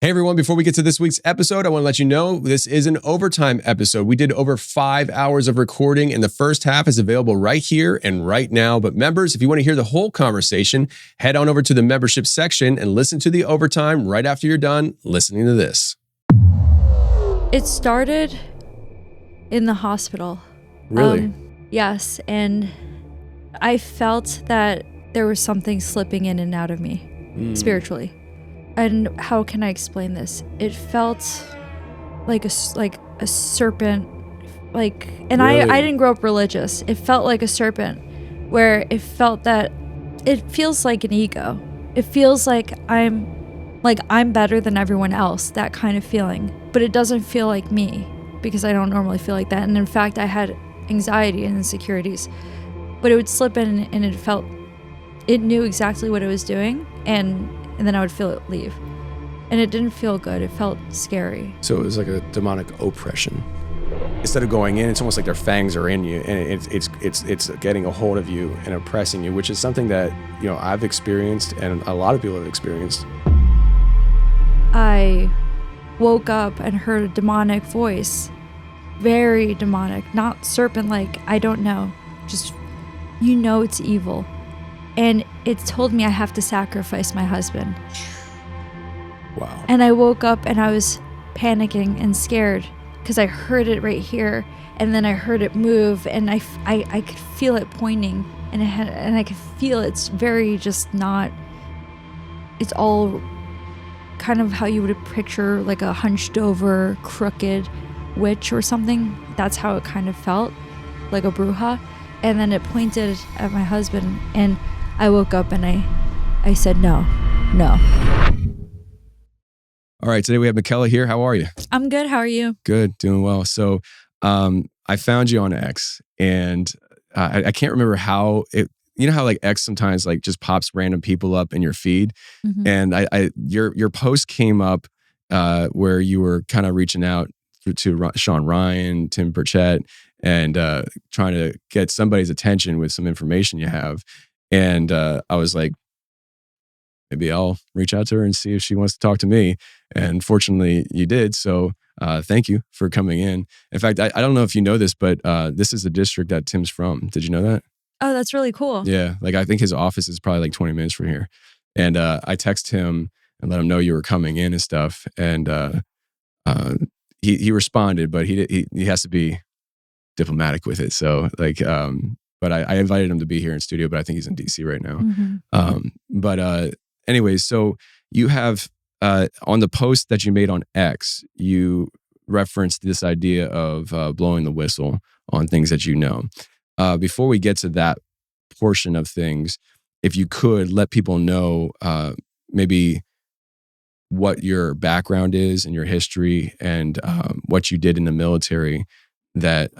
Hey everyone, before we get to this week's episode, I want to let you know this is an overtime episode. We did over 5 hours of recording, and the first half is available right here and right now. But members, if you want to hear the whole conversation, head on over to the membership section and listen to the overtime right after you're done listening to this. It started in the hospital. Really? Yes, and I felt that there was something slipping in and out of me spiritually. And how can I explain this? It felt like a serpent, and Really? I didn't grow up religious. It felt like a serpent, where it felt that it feels like an ego. It feels like I'm better than everyone else, that kind of feeling. But it doesn't feel like me, because I don't normally feel like that. And in fact, I had anxiety and insecurities. But it would slip in, and it knew exactly what it was doing, and then I would feel it leave. And it didn't feel good. It felt scary. So it was like a demonic oppression. Instead of going in, it's almost like their fangs are in you, and it's getting a hold of you and oppressing you, which is something that, I've experienced and a lot of people have experienced. I woke up and heard a demonic voice. Very demonic. Not serpent-like. I don't know. Just, it's evil. And it told me I have to sacrifice my husband. Wow. And I woke up and I was panicking and scared because I heard it right here, and then I heard it move, and I could feel it pointing, and I could feel it's very just not. It's all kind of how you would picture like a hunched over, crooked witch or something. That's how it kind of felt, like a bruja. And then it pointed at my husband, and I woke up and I said, no. All right, today we have Michaela here. How are you? I'm good. How are you? Good, doing well. So I found you on X, and I can't remember how it, how like X sometimes like just pops random people up in your feed. Mm-hmm. And your post came up where you were kind of reaching out to Sean Ryan, Tim Burchett, and trying to get somebody's attention with some information you have. And I was like, maybe I'll reach out to her and see if she wants to talk to me. And fortunately, you did. So thank you for coming in. In fact, I don't know if you know this, but this is the district that Tim's from. Did you know that? Oh, that's really cool. Yeah. Like, I think his office is probably like 20 minutes from here. And I text him and let him know you were coming in and stuff. And he responded, but he has to be diplomatic with it. So like, but I invited him to be here in studio, but I think he's in DC right now. Mm-hmm. Anyways, so you have on the post that you made on X, you referenced this idea of blowing the whistle on things that you know. Before we get to that portion of things, if you could let people know maybe what your background is and your history, and what you did in the military that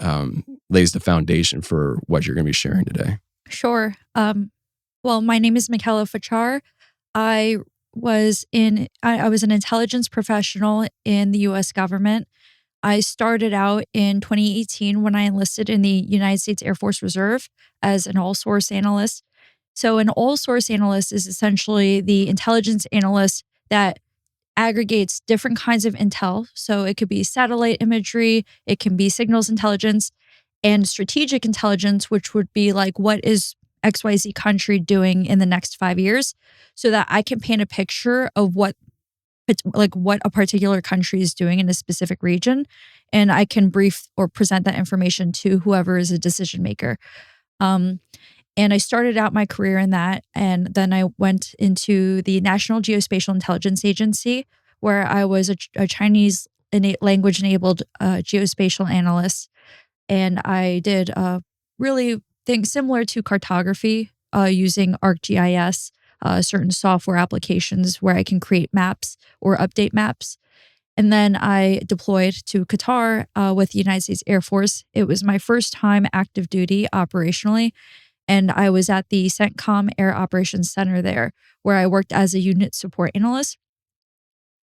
lays the foundation for what you're going to be sharing today. Sure. Well, my name is Michaela Fachar. I was an intelligence professional in the U.S. government. I started out in 2018 when I enlisted in the United States Air Force Reserve as an all-source analyst. So an all-source analyst is essentially the intelligence analyst that aggregates different kinds of intel. So it could be satellite imagery, it can be signals intelligence, and strategic intelligence, which would be like, what is XYZ country doing in the next 5 years, so that I can paint a picture of what a particular country is doing in a specific region, and I can brief or present that information to whoever is a decision maker. And I started out my career in that, and then I went into the National Geospatial Intelligence Agency, where I was a Chinese language enabled geospatial analyst, and I did really things similar to cartography using ArcGIS, certain software applications where I can create maps or update maps. And then I deployed to Qatar with the United States Air Force. It was my first time active duty operationally. And I was at the CENTCOM Air Operations Center there, where I worked as a unit support analyst.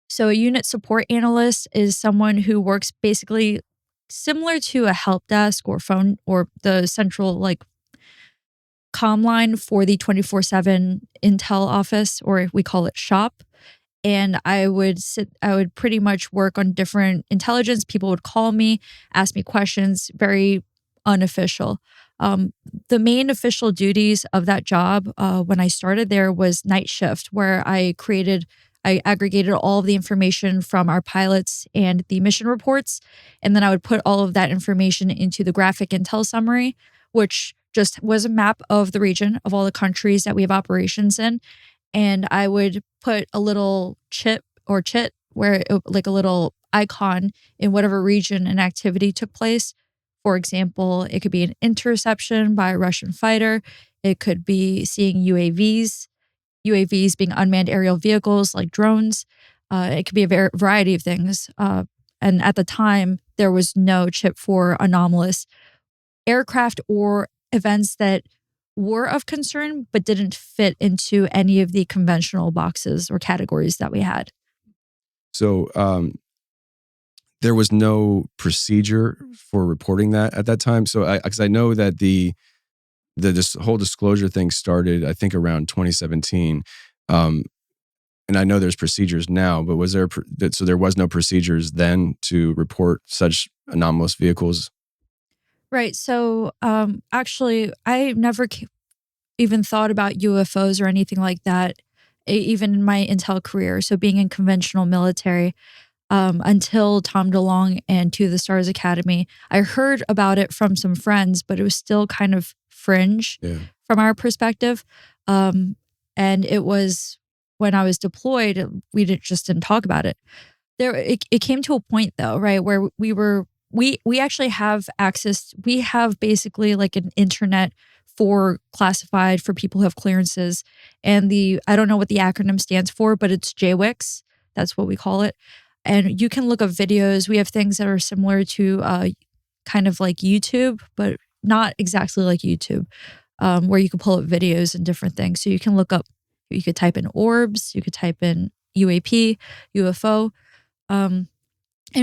So a unit support analyst is someone who works basically similar to a help desk or phone or the central comm line for the 24/7 Intel office, or we call it shop. and I would pretty much work on different intelligence. People would call me, ask me questions, very unofficial. The main official duties of that job when I started there was night shift, where I aggregated all of the information from our pilots and the mission reports. And then I would put all of that information into the graphic intel summary, which just was a map of the region of all the countries that we have operations in. And I would put a little chip or chit like a little icon in whatever region an activity took place. For example, it could be an interception by a Russian fighter. It could be seeing UAVs being unmanned aerial vehicles like drones. It could be a variety of things. And at the time, there was no chip for anomalous aircraft or events that were of concern, but didn't fit into any of the conventional boxes or categories that we had. So there was no procedure for reporting that at that time. So because I know that this whole disclosure thing started, I think, around 2017. And I know there's procedures now, but so there was no procedures then to report such anomalous vehicles? Right. So actually, I never even thought about UFOs or anything like that, even in my intel career. So being in conventional military, until Tom DeLonge and To the Stars Academy, I heard about it from some friends, but it was still kind of fringe from our perspective. And it was when I was deployed, we just didn't talk about it. It came to a point though, right, where we actually have access. We have basically like an internet for classified for people who have clearances. And I don't know what the acronym stands for, but it's JWICs. That's what we call it. And you can look up videos. We have things that are similar to kind of like YouTube, but not exactly like YouTube, where you can pull up videos and different things. So you can look up, you could type in orbs, you could type in UAP, UFO. And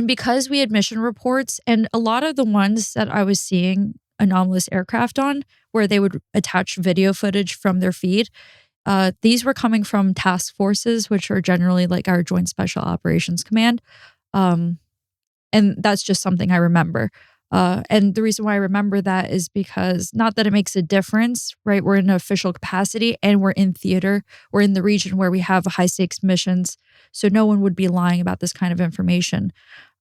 because we had mission reports, and a lot of the ones that I was seeing anomalous aircraft on, where they would attach video footage from their feed, these were coming from task forces, which are generally like our Joint Special Operations Command. And that's just something I remember. And the reason why I remember that is because, not that it makes a difference, right? We're in an official capacity and we're in theater. We're in the region where we have high stakes missions. So no one would be lying about this kind of information.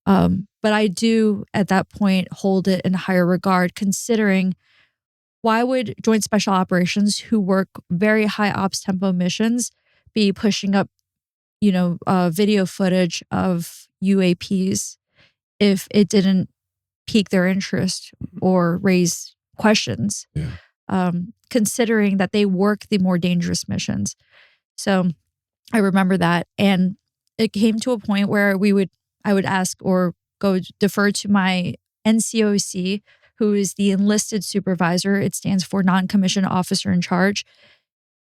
But I do at that point hold it in higher regard, considering why would Joint Special Operations, who work very high ops tempo missions, be pushing up, video footage of UAPs if it didn't pique their interest or raise questions, considering that they work the more dangerous missions. So I remember that. And it came to a point where I would ask or go defer to my NCOC, who is the enlisted supervisor. It stands for non-commissioned officer in charge,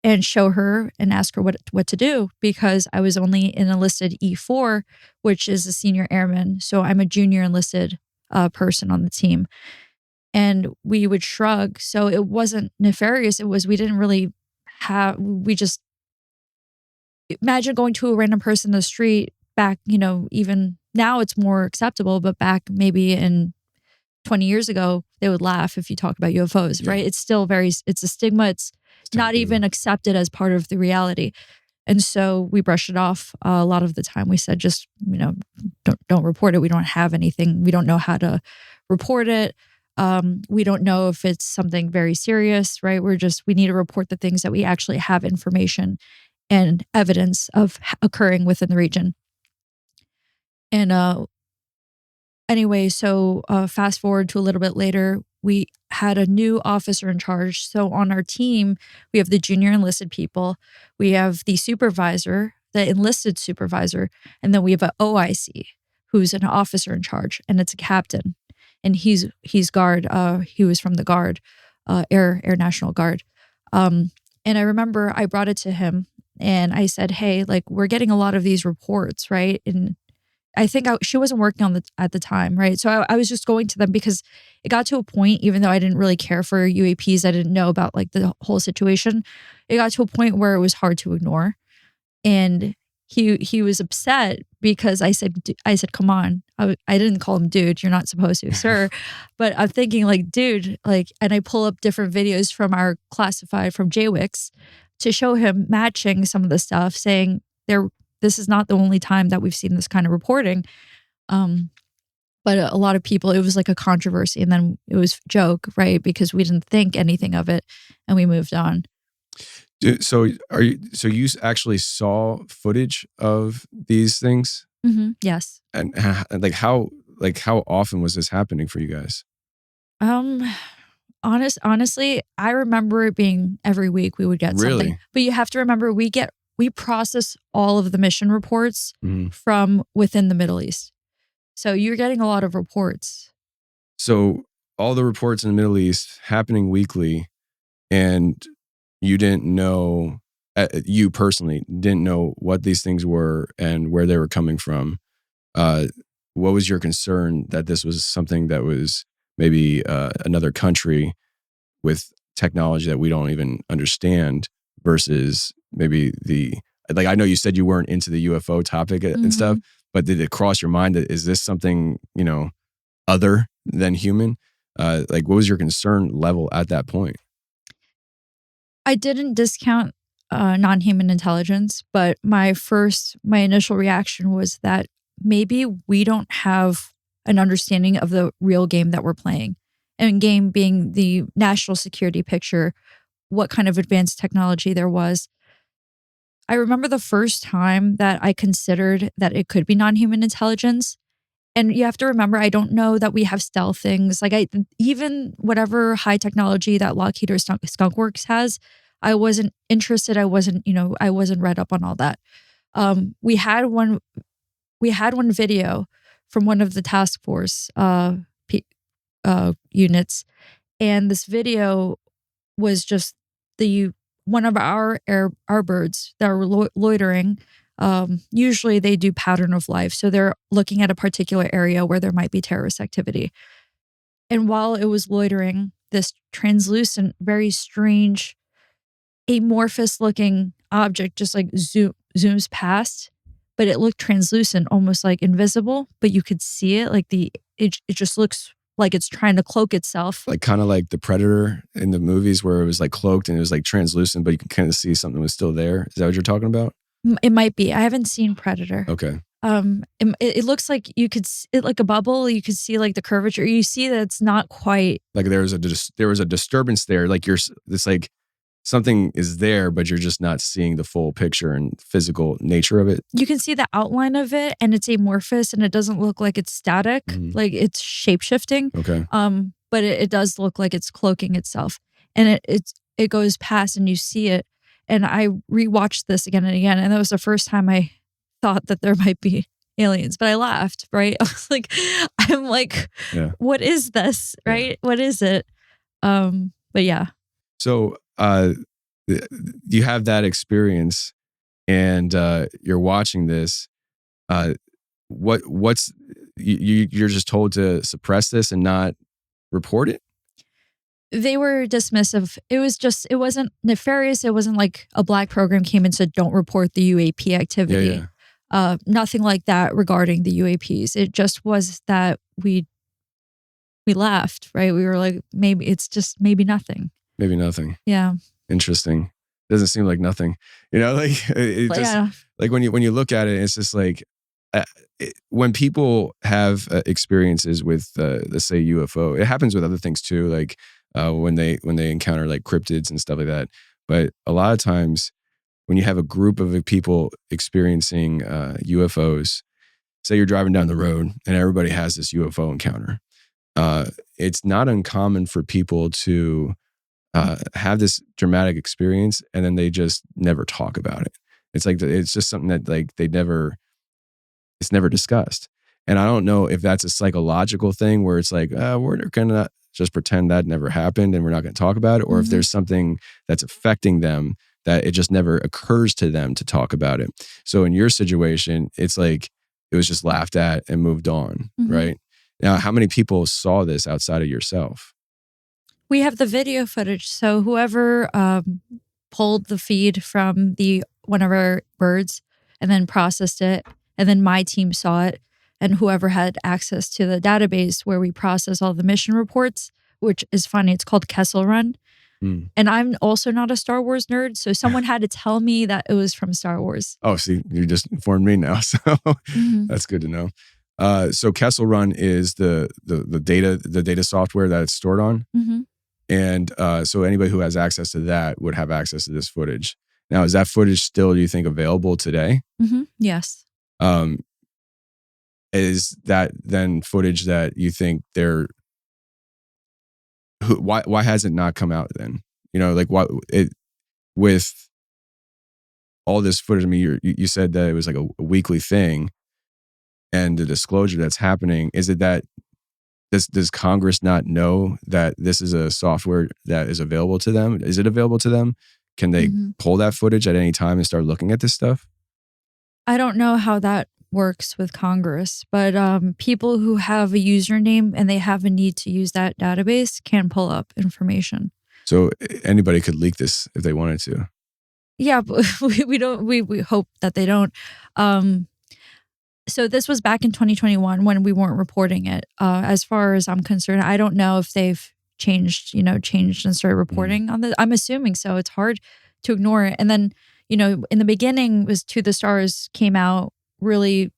and show her and ask her what to do, because I was only an enlisted E4, which is a senior airman. So I'm a junior enlisted person on the team. And we would shrug. So it wasn't nefarious. It was, we didn't really we just, imagine going to a random person in the street back, even now it's more acceptable, but back maybe in 20 years ago, they would laugh if you talk about UFOs, right? It's still it's a stigma. It's not even accepted as part of the reality. And so we brushed it off. A lot of the time we said, just, don't report it. We don't have anything. We don't know how to report it. We don't know if it's something very serious, right? We need to report the things that we actually have information and evidence of occurring within the region. And anyway, so fast forward to a little bit later, we had a new officer in charge. So on our team, we have the junior enlisted people, we have the supervisor, the enlisted supervisor, and then we have an OIC, who's an officer in charge, and it's a captain. And he's Guard. He was from the Guard, Air National Guard. And I remember I brought it to him and I said, hey, like, we're getting a lot of these reports, right? And I think she wasn't working on at the time, right? So I was just going to them because it got to a point, even though I didn't really care for UAPs, I didn't know about like the whole situation. It got to a point where it was hard to ignore. And he was upset because I said, come on. I didn't call him dude. You're not supposed to, sir. But I'm thinking like, dude, like, and I pull up different videos from our classified from JWIX to show him matching some of the stuff, saying this is not the only time that we've seen this kind of reporting. But a lot of people, it was like a controversy, and then it was a joke, right? Because we didn't think anything of it, and we moved on. So you actually saw footage of these things? Mm-hmm. Yes. And how often was this happening for you guys? Honestly, I remember it being every week we would get something. But you have to remember, we process all of the mission reports from within the Middle East. So you're getting a lot of reports. So all the reports in the Middle East happening weekly, and you didn't know, you personally didn't know what these things were and where they were coming from. What was your concern that this was something that was maybe another country with technology that we don't even understand versus maybe I know you said you weren't into the UFO topic and stuff, but did it cross your mind that is this something, other than human? What was your concern level at that point? I didn't discount non-human intelligence, but my initial reaction was that maybe we don't have an understanding of the real game that we're playing. And game being the national security picture, what kind of advanced technology there was. I remember the first time that I considered that it could be non-human intelligence. And you have to remember, I don't know that we have stealth things. Even whatever high technology that Lockheed or Skunk Works has, I wasn't interested. I wasn't read up on all that. We had one video from one of the task force units, and this video was just one of our birds that were loitering. Usually they do pattern of life. So they're looking at a particular area where there might be terrorist activity. And while it was loitering, this translucent, very strange, amorphous looking object just like zooms past, but it looked translucent, almost like invisible, but you could see it. It just looks like it's trying to cloak itself. Like kind of like the Predator in the movies where it was like cloaked and it was like translucent, but you can kind of see something was still there. Is that what you're talking about? It might be. I haven't seen Predator. Okay. It looks like you could like a bubble. You could see like the curvature. You see that it's not quite like there was a disturbance there. Like it's like something is there, but you're just not seeing the full picture and physical nature of it. You can see the outline of it, and it's amorphous, and it doesn't look like it's static, like it's shape shifting. Okay. But it does look like it's cloaking itself, and it goes past, and you see it. And I rewatched this again and again, and that was the first time I thought that there might be aliens. But I laughed, right? I was like, yeah. What is this, right? Yeah. What is it? But yeah. So you have that experience, and you're watching this. What's you're just told to suppress this and not report it? They were dismissive. It wasn't nefarious. It wasn't like a black program came and said, don't report the UAP activity. Yeah. Nothing like that regarding the UAPs. It just was that we laughed, right? We were like, maybe nothing. Maybe nothing. Yeah. Interesting. Doesn't seem like nothing. Like when you look at it, it's just like when people have experiences with let's say UFO, it happens with other things too. Like when they encounter like cryptids and stuff like that. But a lot of times when you have a group of people experiencing UFOs, say you're driving down the road and everybody has this UFO encounter, it's not uncommon for people to have this dramatic experience and then they just never talk about it. It's like it's just something that like it's never discussed. And I don't know if that's a psychological thing where it's like, we're gonna just pretend that never happened and we're not gonna talk about it, or if there's something that's affecting them that it just never occurs to them to talk about it. So in your situation, it's like it was just laughed at and moved on, right? Now, how many people saw this outside of yourself? We have the video footage. So whoever pulled the feed from one of our birds, and then processed it. And then my team saw it, and whoever had access to the database where we process all the mission reports, which is funny, it's called Kessel Run. Mm. And I'm also not a Star Wars nerd, so someone had to tell me that it was from Star Wars. Oh, see, you just informed me now, so that's good to know. So Kessel Run is the data software that it's stored on, and so anybody who has access to that would have access to this footage. Now, is that footage still, do you think, available today? Yes. Is that then footage that you think why has it not come out then? Like with all this footage. I mean, you said that it was like a weekly thing, and the disclosure that's happening, is it that does Congress not know that this is a software that is available to them? Is it available to them? Can they pull that footage at any time and start looking at this stuff? I don't know how that works with Congress, but people who have a username and they have a need to use that database can pull up information. So anybody could leak this if they wanted to. Yeah, but we hope that they don't. So this was back in 2021 when we weren't reporting it. As far as I'm concerned, I don't know if they've changed and started reporting on this. I'm assuming so. It's hard to ignore it. And then, in the beginning was To the Stars came out, really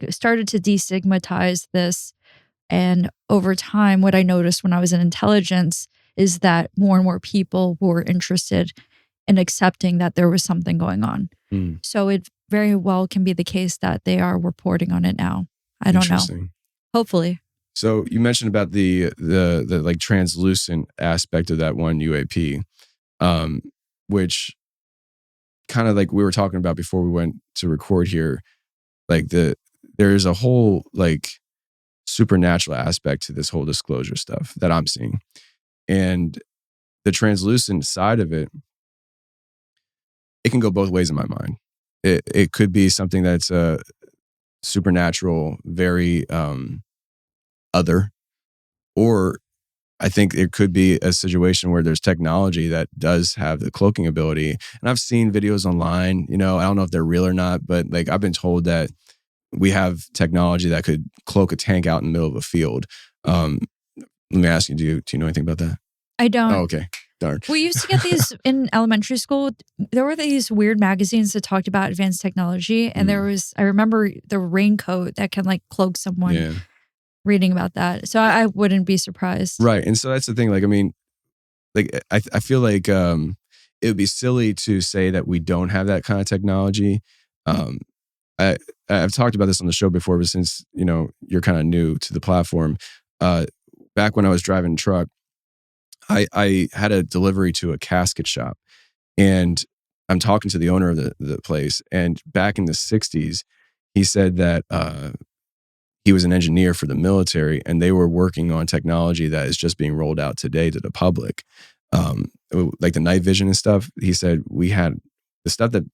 started to destigmatize this. And over time, what I noticed when I was in intelligence is that more and more people were interested in accepting that there was something going on. So it very well can be the case that they are reporting on it now. I don't know. Hopefully. So you mentioned about the like translucent aspect of that one UAP, which kind of like we were talking about before we went to record here, like there's a whole like supernatural aspect to this whole disclosure stuff that I'm seeing. And the translucent side of it, it can go both ways in my mind. It could be something that's supernatural, very other, or I think it could be a situation where there's technology that does have the cloaking ability. And I've seen videos online, I don't know if they're real or not, but like I've been told that we have technology that could cloak a tank out in the middle of a field. Let me ask you, do you know anything about that? I don't. Oh, okay. Darn. We used to get these in elementary school. There were these weird magazines that talked about advanced technology. And I remember the raincoat that can like cloak someone. Yeah. Reading about that. So I wouldn't be surprised. Right. And so that's the thing. Like, I mean, like, I feel like it would be silly to say that we don't have that kind of technology. I've talked about this on the show before, but since, you're kind of new to the platform, back when I was driving a truck, I had a delivery to a casket shop, and I'm talking to the owner of the place. And back in the 60s, he said that he was an engineer for the military, and they were working on technology that is just being rolled out today to the public. Like the night vision and stuff. He said we had the stuff that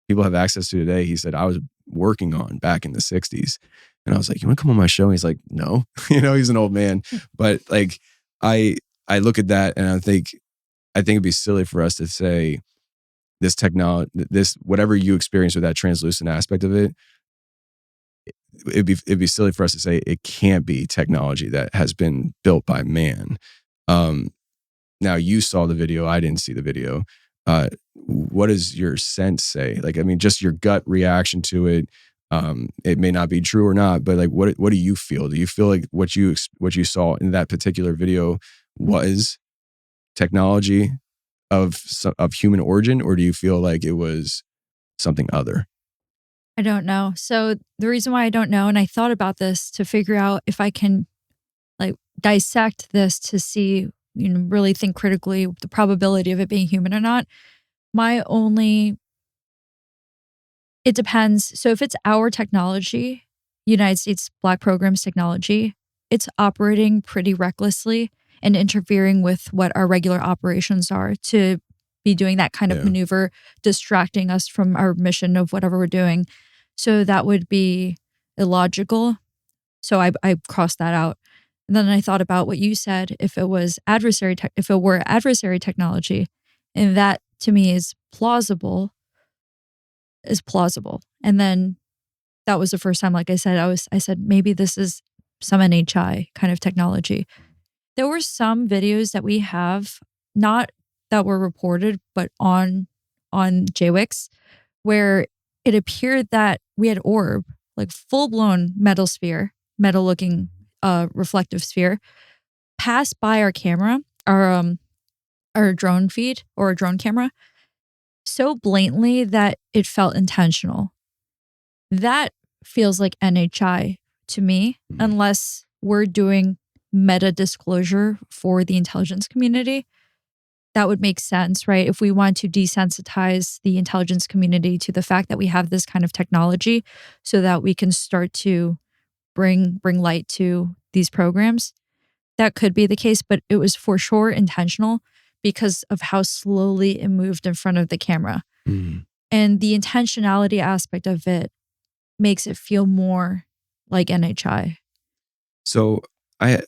people have access to today. He said I was working on back in the 60s. And I was like, you want to come on my show? And he's like, no. He's an old man. But like I look at that and I think it'd be silly for us to say this technology, this whatever you experience with that translucent aspect of it, it'd be silly for us to say it can't be technology that has been built by man. Now you saw the video, I didn't see the video. What does your sense say? Like, I mean, just your gut reaction to it. It may not be true or not, but like, what do you feel? Do you feel like what you saw in that particular video was technology of human origin, or do you feel like it was something other? I don't know. So the reason why I don't know, and I thought about this to figure out if I can like dissect this to see, really think critically the probability of it being human or not. It depends. So if it's our technology, United States Black Programs technology, it's operating pretty recklessly and interfering with what our regular operations are to be doing that kind of maneuver, distracting us from our mission of whatever we're doing. So that would be illogical. So I crossed that out. And then I thought about what you said, if it were adversary technology, and that to me is plausible. is plausible. And then that was the first time, like I said, I said, maybe this is some NHI kind of technology. There were some videos that we have, not that were reported, but on JWICs, where it appeared that we had orb, like full-blown metal sphere, metal-looking reflective sphere, pass by our camera, our drone feed or a drone camera, so blatantly that it felt intentional. That feels like NHI to me, unless we're doing meta disclosure for the intelligence community. That would make sense, right? If we want to desensitize the intelligence community to the fact that we have this kind of technology so that we can start to bring light to these programs, that could be the case, but it was for sure intentional because of how slowly it moved in front of the camera. And the intentionality aspect of it makes it feel more like NHI. So I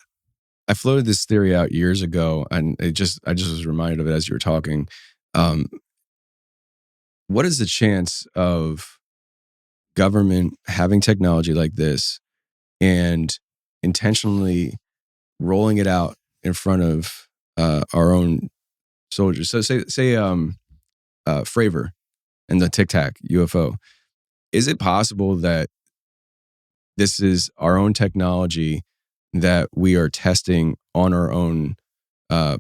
floated this theory out years ago, and I just was reminded of it as you were talking. What is the chance of government having technology like this and intentionally rolling it out in front of our own soldiers? So say Fravor and the Tic Tac UFO. Is it possible that this is our own technology that we are testing on our own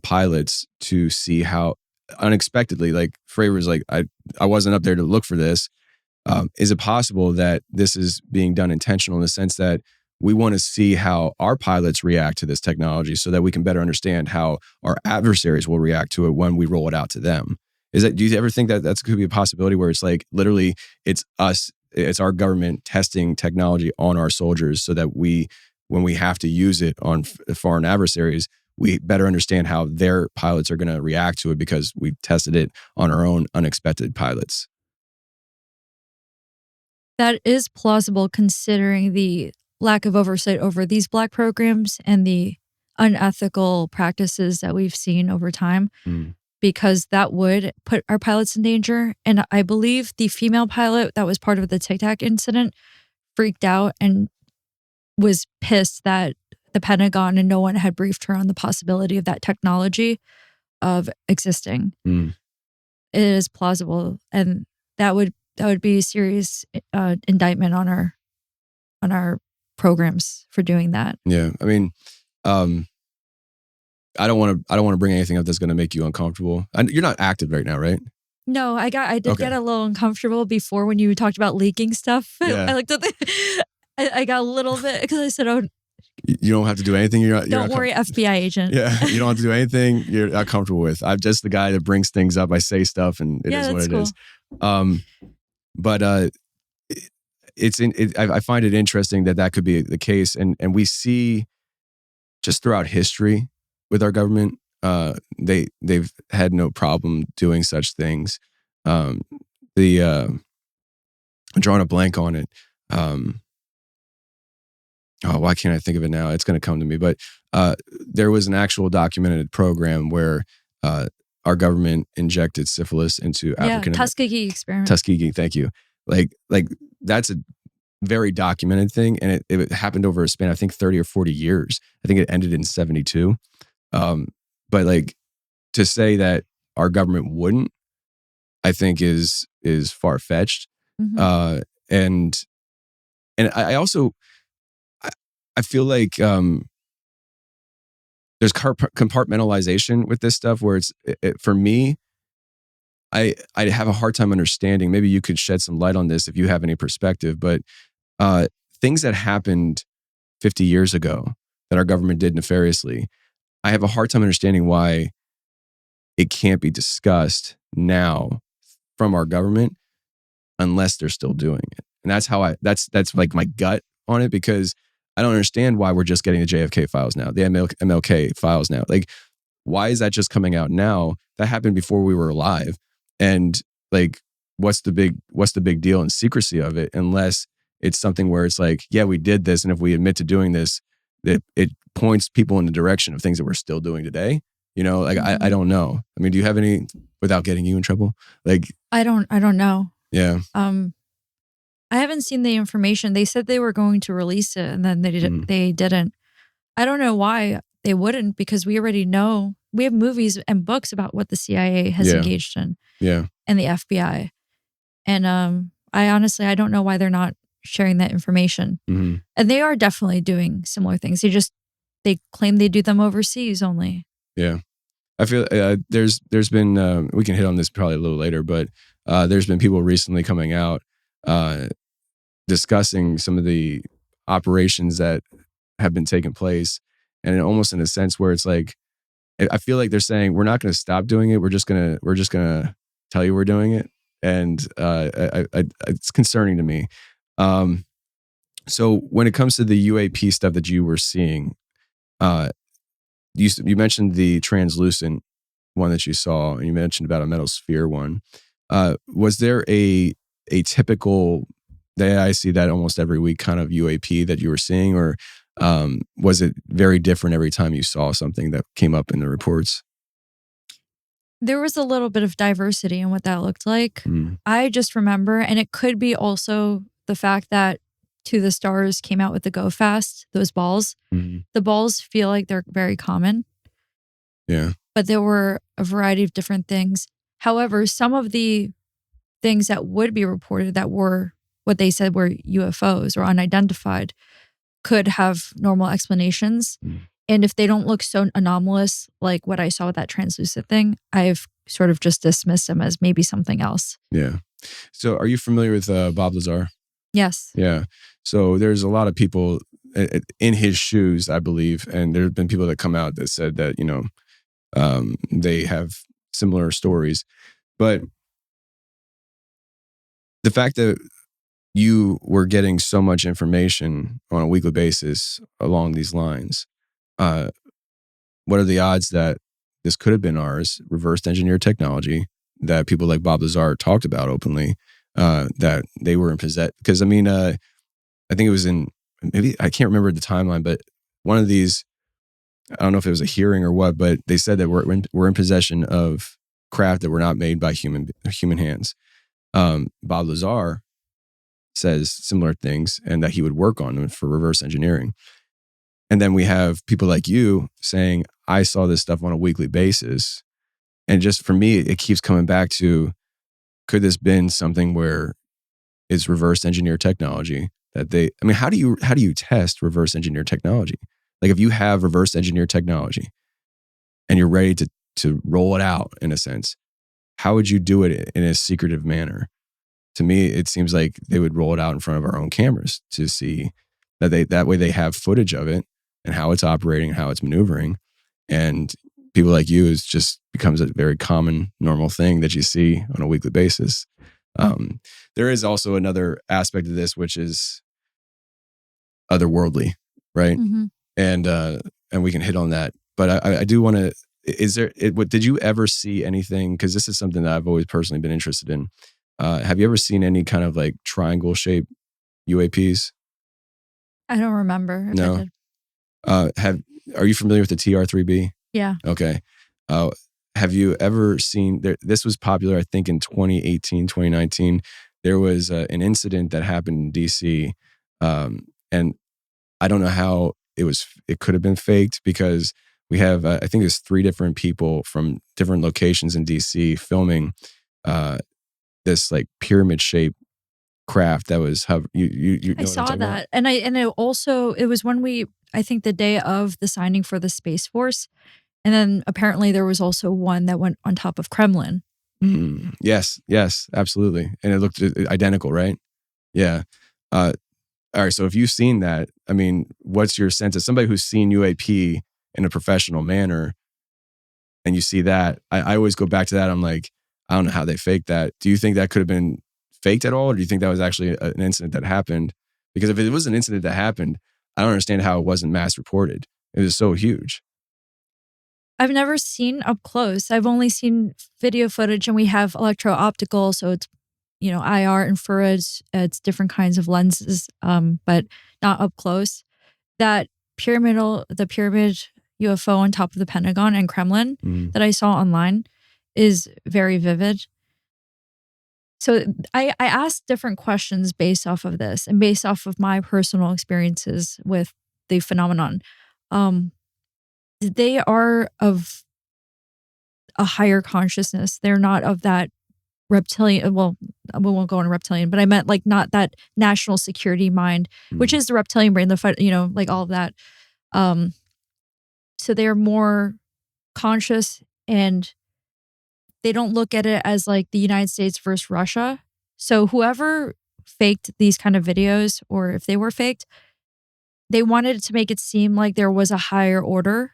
pilots to see how unexpectedly, like Fravor's like, I wasn't up there to look for this. Is it possible that this is being done intentional in the sense that we want to see how our pilots react to this technology so that we can better understand how our adversaries will react to it when we roll it out to them? Do you ever think that could be a possibility where it's like literally it's our government testing technology on our soldiers so that when we have to use it on foreign adversaries, we better understand how their pilots are going to react to it because we tested it on our own unexpected pilots? That is plausible considering the lack of oversight over these Black programs and the unethical practices that we've seen over time, because that would put our pilots in danger. And I believe the female pilot that was part of the Tic Tac incident freaked out and was pissed that the Pentagon and no one had briefed her on the possibility of that technology of existing. It is plausible, and that would be a serious indictment on our programs for doing that. Yeah, I mean, I don't want to bring anything up that's going to make you uncomfortable. You're not active right now, right? No, I did get a little uncomfortable before when you talked about leaking stuff. Yeah. I like to I got a little bit because I said, "Oh, you don't have to do anything. Don't worry, FBI agent." Yeah, you don't have to do anything you're not comfortable with. I'm just the guy that brings things up. I say stuff, and it is what it is. But I find it interesting that could be the case, and we see just throughout history with our government, they've had no problem doing such things. I'm drawing a blank on it. Why can't I think of it now? It's going to come to me. But there was an actual documented program where our government injected syphilis into African. Tuskegee experiment. Tuskegee, thank you. Like that's a very documented thing, and it happened over a span, I think 30 or 40 years. I think it ended in 1972. But like to say that our government wouldn't, I think is far fetched. And I also I feel like there's compartmentalization with this stuff where for me, I have a hard time understanding. Maybe you could shed some light on this if you have any perspective, but things that happened 50 years ago that our government did nefariously, I have a hard time understanding why it can't be discussed now from our government unless they're still doing it. And that's how that's like my gut on it, because I don't understand why we're just getting the JFK files now, the MLK files now. Like, why is that just coming out now? That happened before we were alive. And like, what's the big deal and secrecy of it? Unless it's something where it's like, yeah, we did this, and if we admit to doing this, it points people in the direction of things that we're still doing today. You know, like I don't know. I mean, do you have any, without getting you in trouble? Like, I don't know. Yeah. I haven't seen the information. They said they were going to release it, and then they didn't. I don't know why they wouldn't, because we already know. We have movies and books about what the CIA has engaged in. Yeah. And the FBI. And I don't know why they're not sharing that information. Mm-hmm. And they are definitely doing similar things. They claim they do them overseas only. Yeah. I feel there's been, we can hit on this probably a little later, but there's been people recently coming out discussing some of the operations that have been taking place, and almost in a sense where it's like, I feel like they're saying we're not going to stop doing it. We're just gonna tell you we're doing it, and it's concerning to me. So when it comes to the UAP stuff that you were seeing, you mentioned the translucent one that you saw, and you mentioned about a metal sphere one. Was there a typical that I see that almost every week kind of UAP that you were seeing, or was it very different every time you saw something that came up in the reports? There was a little bit of diversity in what that looked like. Mm. I just remember, and it could be also the fact that To the Stars came out with the Go Fast, those balls. Mm-hmm. The balls feel like they're very common. Yeah. But there were a variety of different things. However, some of the things that would be reported that were what they said were UFOs or unidentified could have normal explanations. Mm. And if they don't look so anomalous, like what I saw with that translucent thing, I've sort of just dismissed them as maybe something else. Yeah. So are you familiar with Bob Lazar? Yes. Yeah. So there's a lot of people in his shoes, I believe. And there have been people that come out that said that, they have similar stories. But the fact that you were getting so much information on a weekly basis along these lines, what are the odds that this could have been ours, reverse engineered technology that people like Bob Lazar talked about openly, that they were in possession? Because I think it was maybe, I can't remember the timeline, but one of these, I don't know if it was a hearing or what, but they said that we're in possession of craft that were not made by human hands. Bob Lazar says similar things, and that he would work on them for reverse engineering. And then we have people like you saying, I saw this stuff on a weekly basis. And just for me, it keeps coming back to, could this been something where it's reverse engineered technology that how do you test reverse engineered technology? Like if you have reverse engineered technology and you're ready to roll it out in a sense, how would you do it in a secretive manner? To me, it seems like they would roll it out in front of our own cameras to see that way they have footage of it and how it's operating, how it's maneuvering. And people like you, is just becomes a very common, normal thing that you see on a weekly basis. There is also another aspect of this, which is otherworldly, right? Mm-hmm. And we can hit on that. But I do want to, did you ever see anything? Because this is something that I've always personally been interested in. Have you ever seen any kind of like triangle shaped UAPs? I don't remember if No. I did. Are you familiar with the TR-3B? Yeah. Okay. Have you ever seen, this was popular, I think in 2018, 2019, there was an incident that happened in DC. And I don't know how it could have been faked, because we have, I think there's 3 different people from different locations in DC filming this like pyramid shaped craft that was you I saw that. And it was when I think the day of the signing for the Space Force. And then apparently there was also one that went on top of Kremlin. Mm, yes, absolutely. And it looked identical, right? Yeah. All right. So if you've seen that, what's your sense as somebody who's seen UAP in a professional manner, and you see that? I always go back to that. I'm like, I don't know how they faked that. Do you think that could have been faked at all? Or do you think that was actually an incident that happened? Because if it was an incident that happened, I don't understand how it wasn't mass reported. It was so huge. I've never seen up close. I've only seen video footage, and we have electro-optical, so it's, IR, infrared, it's different kinds of lenses, but not up close. The pyramid UFO on top of the Pentagon and Kremlin that I saw online is very vivid. So I asked different questions based off of this and based off of my personal experiences with the phenomenon. They are of a higher consciousness. They're not of that reptilian. Well, we won't go on reptilian, but I meant like not that national security mind, which is the reptilian brain, the fight, like all of that. So they're more conscious, and they don't look at it as like the United States versus Russia. So whoever faked these kind of videos, or if they were faked, they wanted to make it seem like there was a higher order,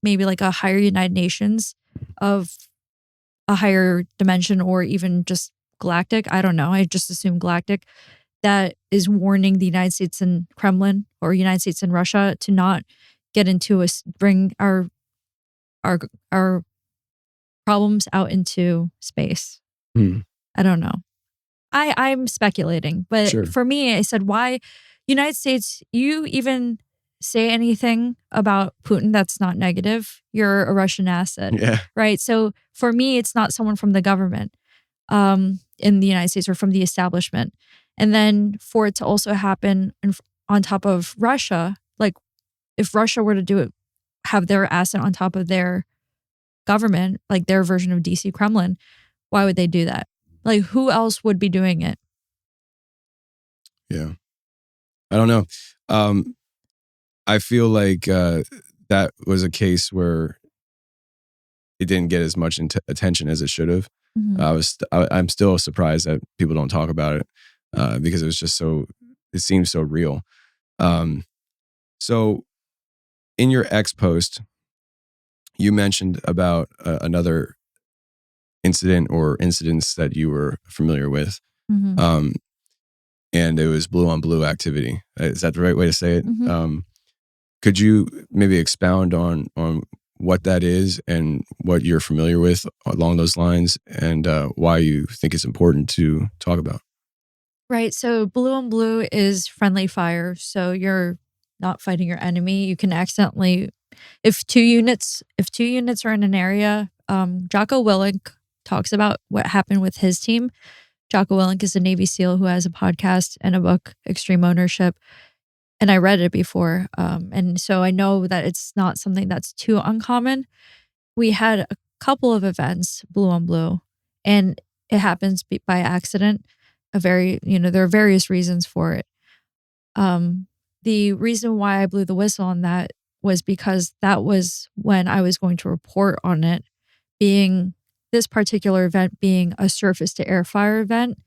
maybe like a higher United Nations of a higher dimension, or even just galactic. I don't know. I just assume galactic, that is warning the United States and Kremlin, or United States and Russia, to not get into bring our problems out into space. I don't know. I'm speculating, but Sure. For me, I said, why United States, you even say anything about Putin that's not negative, you're a Russian asset. Yeah. Right? So for me, it's not someone from the government in the United States or from the establishment. And then for it to also happen on top of Russia, like if Russia were to do it, have their asset on top of their government, like their version of DC Kremlin, why would they do that? Like who else would be doing it? Yeah. I don't know. I feel like that was a case where it didn't get as much attention as it should have. I'm still surprised that people don't talk about it because it was just it seems so real. So in your X post, you mentioned about another incident or incidents that you were familiar with. And it was blue on blue activity. Is that the right way to say it? Could you maybe expound on what that is and what you're familiar with along those lines, and why you think it's important to talk about? Right. So blue on blue is friendly fire. So you're not fighting your enemy. You can accidentally, if two units are in an area, Jocko Willink talks about what happened with his team. Jocko Willink is a Navy SEAL who has a podcast and a book, Extreme Ownership. And I read it before. And so I know that it's not something that's too uncommon. We had a couple of events, blue on blue, and it happens by accident. There are various reasons for it. The reason why I blew the whistle on that was because that was when I was going to report on it, this particular event being a surface to air fire event,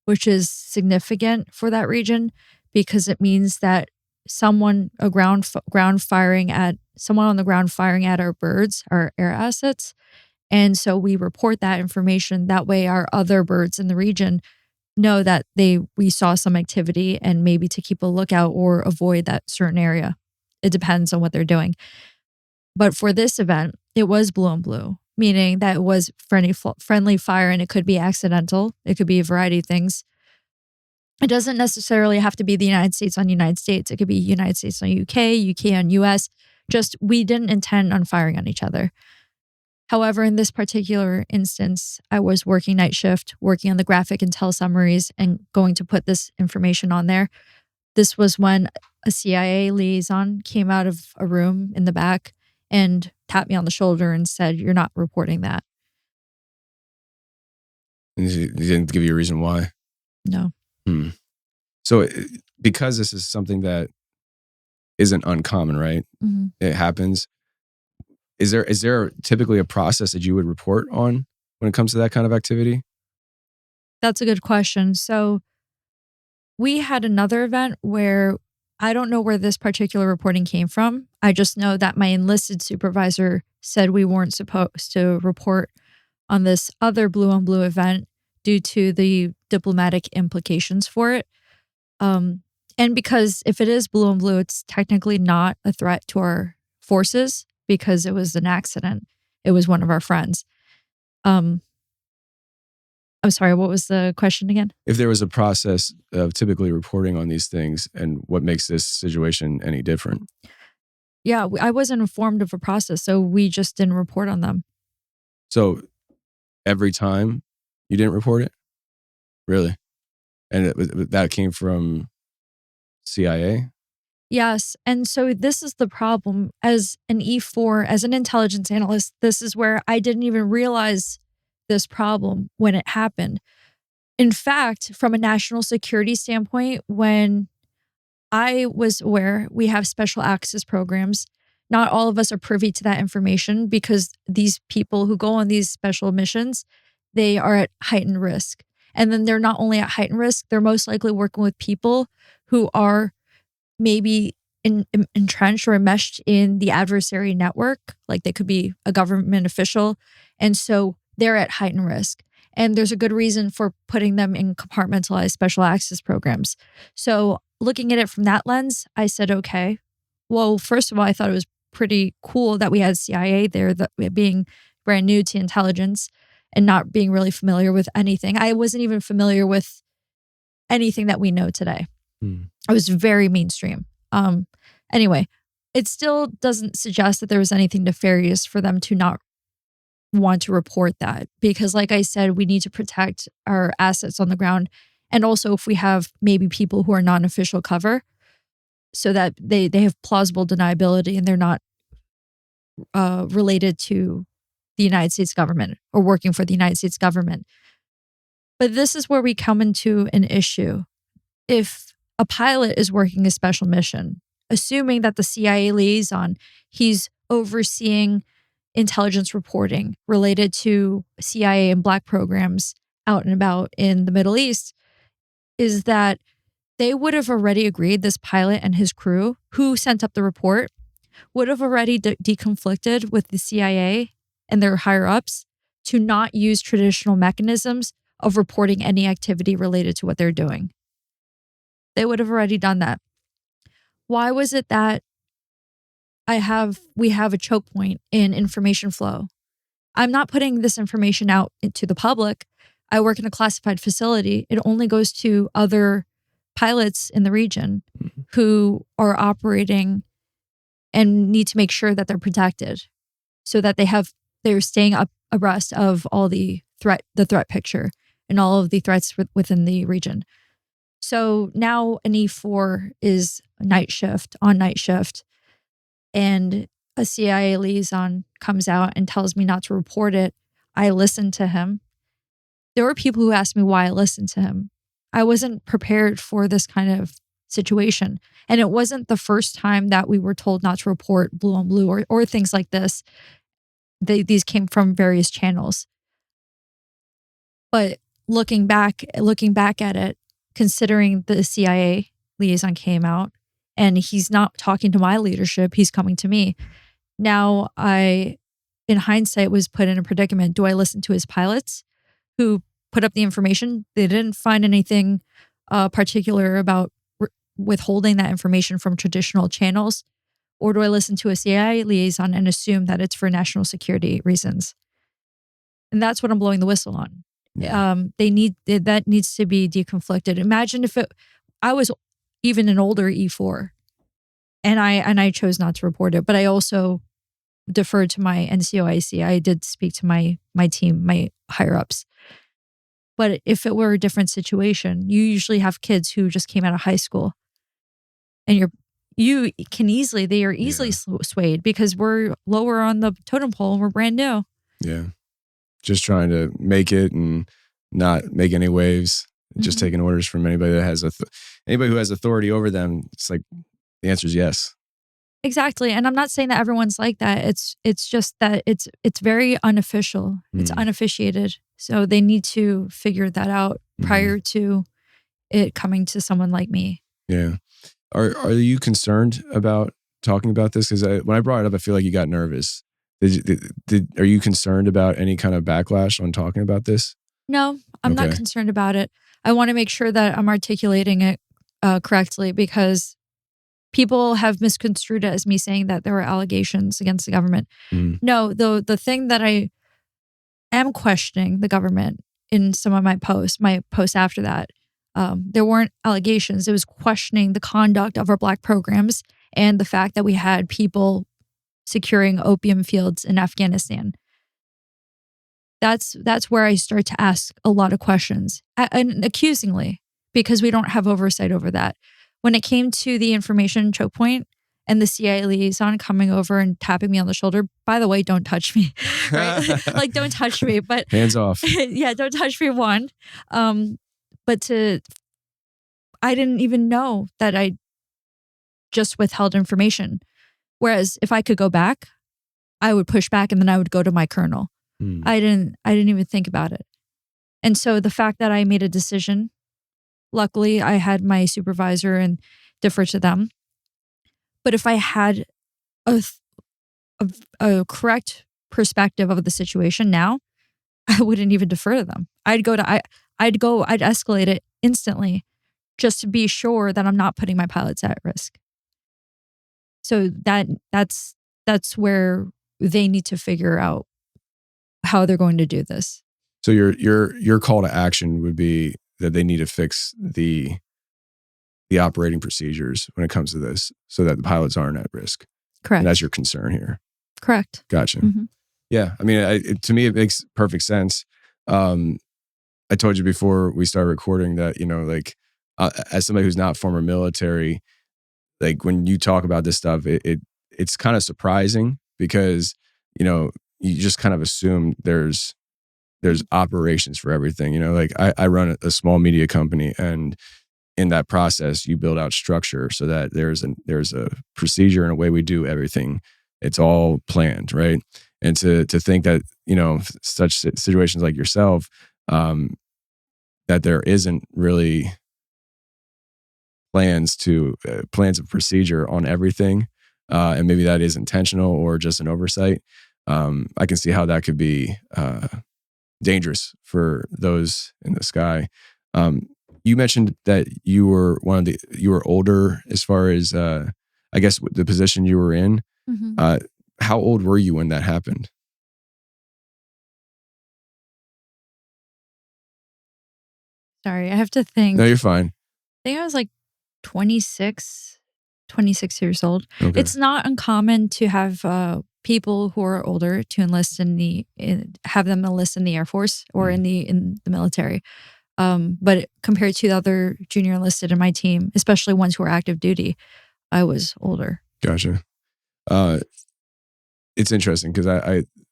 which is significant for that region because it means that someone on the ground firing at our birds, our air assets. And so we report that information. That way our other birds in the region know that we saw some activity, and maybe to keep a lookout or avoid that certain area. It depends on what they're doing. But for this event, it was blue on blue, meaning that it was friendly fire, and it could be accidental. It could be a variety of things. It doesn't necessarily have to be the United States on United States. It could be United States on UK, UK on US. Just we didn't intend on firing on each other. However, in this particular instance, I was working night shift, working on the graphic intel summaries and going to put this information on there. This was when a CIA liaison came out of a room in the back and tapped me on the shoulder and said, "You're not reporting that." And he didn't give you a reason why? No. So because this is something that isn't uncommon, right? It happens. Is there typically a process that you would report on when it comes to that kind of activity? That's a good question. So we had another event where I don't know where this particular reporting came from. I just know that my enlisted supervisor said we weren't supposed to report on this other blue on blue event due to the diplomatic implications for it. And because if it is blue on blue, it's technically not a threat to our forces because it was an accident. It was one of our friends. I'm sorry, what was the question again? If there was a process of typically reporting on these things, and what makes this situation any different? Yeah, I wasn't informed of a process, so we just didn't report on them. So every time you didn't report it? Really? And that came from CIA? Yes. And so this is the problem as an E4, as an intelligence analyst. This is where I didn't even realize this problem when it happened. In fact, from a national security standpoint, when I was aware we have special access programs, not all of us are privy to that information because these people who go on these special missions, they are at heightened risk. And then they're not only at heightened risk, they're most likely working with people who are maybe entrenched or enmeshed in the adversary network. Like they could be a government official. And so they're at heightened risk. And there's a good reason for putting them in compartmentalized special access programs. So looking at it from that lens, I said, okay, well, first of all, I thought it was pretty cool that we had CIA there, that being brand new to intelligence and not being really familiar with anything. I wasn't even familiar with anything that we know today. I was very mainstream. Anyway, it still doesn't suggest that there was anything nefarious for them to not want to report that. Because like I said, we need to protect our assets on the ground. And also if we have maybe people who are non-official cover so that they have plausible deniability and they're not related to the United States government or working for the United States government. But this is where we come into an issue. If a pilot is working a special mission, assuming that the CIA liaison, he's overseeing intelligence reporting related to CIA and Black programs out and about in the Middle East, is that they would have already agreed, this pilot and his crew who sent up the report would have already deconflicted with the CIA and their higher ups to not use traditional mechanisms of reporting any activity related to what they're doing. They would have already done that. Why was it that we have a choke point in information flow? I'm not putting this information out to the public. I work in a classified facility. It only goes to other pilots in the region who are operating and need to make sure that they're protected so that they're staying up abreast of all the threat picture and all of the threats within the region. So now an E4 is on night shift, and a CIA liaison comes out and tells me not to report it. I listen to him. There were people who asked me why I listened to him. I wasn't prepared for this kind of situation. And it wasn't the first time that we were told not to report blue on blue or things like this. These came from various channels. But looking back at it, considering the CIA liaison came out and he's not talking to my leadership, he's coming to me. Now in hindsight, was put in a predicament. Do I listen to his pilots who put up the information? They didn't find anything particular about withholding that information from traditional channels. Or do I listen to a CIA liaison and assume that it's for national security reasons? And that's what I'm blowing the whistle on. Yeah. That needs to be deconflicted. Imagine if I was even an older E4 and I chose not to report it, but I also deferred to my NCOIC. I did speak to my team, my higher ups. But if it were a different situation, you usually have kids who just came out of high school and they are easily swayed because we're lower on the totem pole and we're brand new. Yeah. Just trying to make it and not make any waves. Just taking orders from anybody that has anybody who has authority over them. It's like the answer is yes. Exactly. And I'm not saying that everyone's like that. It's just that it's very unofficial. It's unofficiated. So they need to figure that out prior to it coming to someone like me. Yeah. Are you concerned about talking about this? Because when I brought it up, I feel like you got nervous. Are you concerned about any kind of backlash on talking about this? No, I'm not concerned about it. I want to make sure that I'm articulating it correctly because people have misconstrued it as me saying that there were allegations against the government. No, the thing that I am questioning the government in some of my posts after that, there weren't allegations. It was questioning the conduct of our Black programs and the fact that we had people securing opium fields in Afghanistan. that's where I start to ask a lot of questions, and accusingly, because we don't have oversight over that. When it came to the information choke point and the CIA liaison coming over and tapping me on the shoulder, by the way, don't touch me, right? Like, don't touch me, but Hands off. yeah, don't touch me, one. But I didn't even know that I just withheld information. Whereas if I could go back, I would push back and then I would go to my colonel. I didn't even think about it. And so the fact that I made a decision, luckily I had my supervisor and defer to them. But if I had a correct perspective of the situation now, I wouldn't even defer to them. I'd escalate it instantly just to be sure that I'm not putting my pilots at risk. So that's where they need to figure out how they're going to do this. So your call to action would be that they need to fix the operating procedures when it comes to this, so that the pilots aren't at risk. Correct. And that's your concern here. Correct. Gotcha. Mm-hmm. Yeah, I mean, to me, it makes perfect sense. I told you before we started recording that, like, as somebody who's not former military, like, when you talk about this stuff, it's kind of surprising because, you just kind of assume there's operations for everything. Like, I run a small media company, and in that process, you build out structure so that there's a procedure and a way we do everything. It's all planned, right? And to think that, such situations like yourself, that there isn't really plans of procedure on everything, and maybe that is intentional or just an oversight. I can see how that could be dangerous for those in the sky. You mentioned that you were older as far as I guess the position you were in. Mm-hmm. How old were you when that happened? Sorry, I have to think. No, you're fine. I think I was like 26 years old. Okay. It's not uncommon to have people who are older to enlist have them enlist in the Air Force or in the military. But compared to the other junior enlisted in my team, especially ones who are active duty, I was older. Gotcha. It's interesting because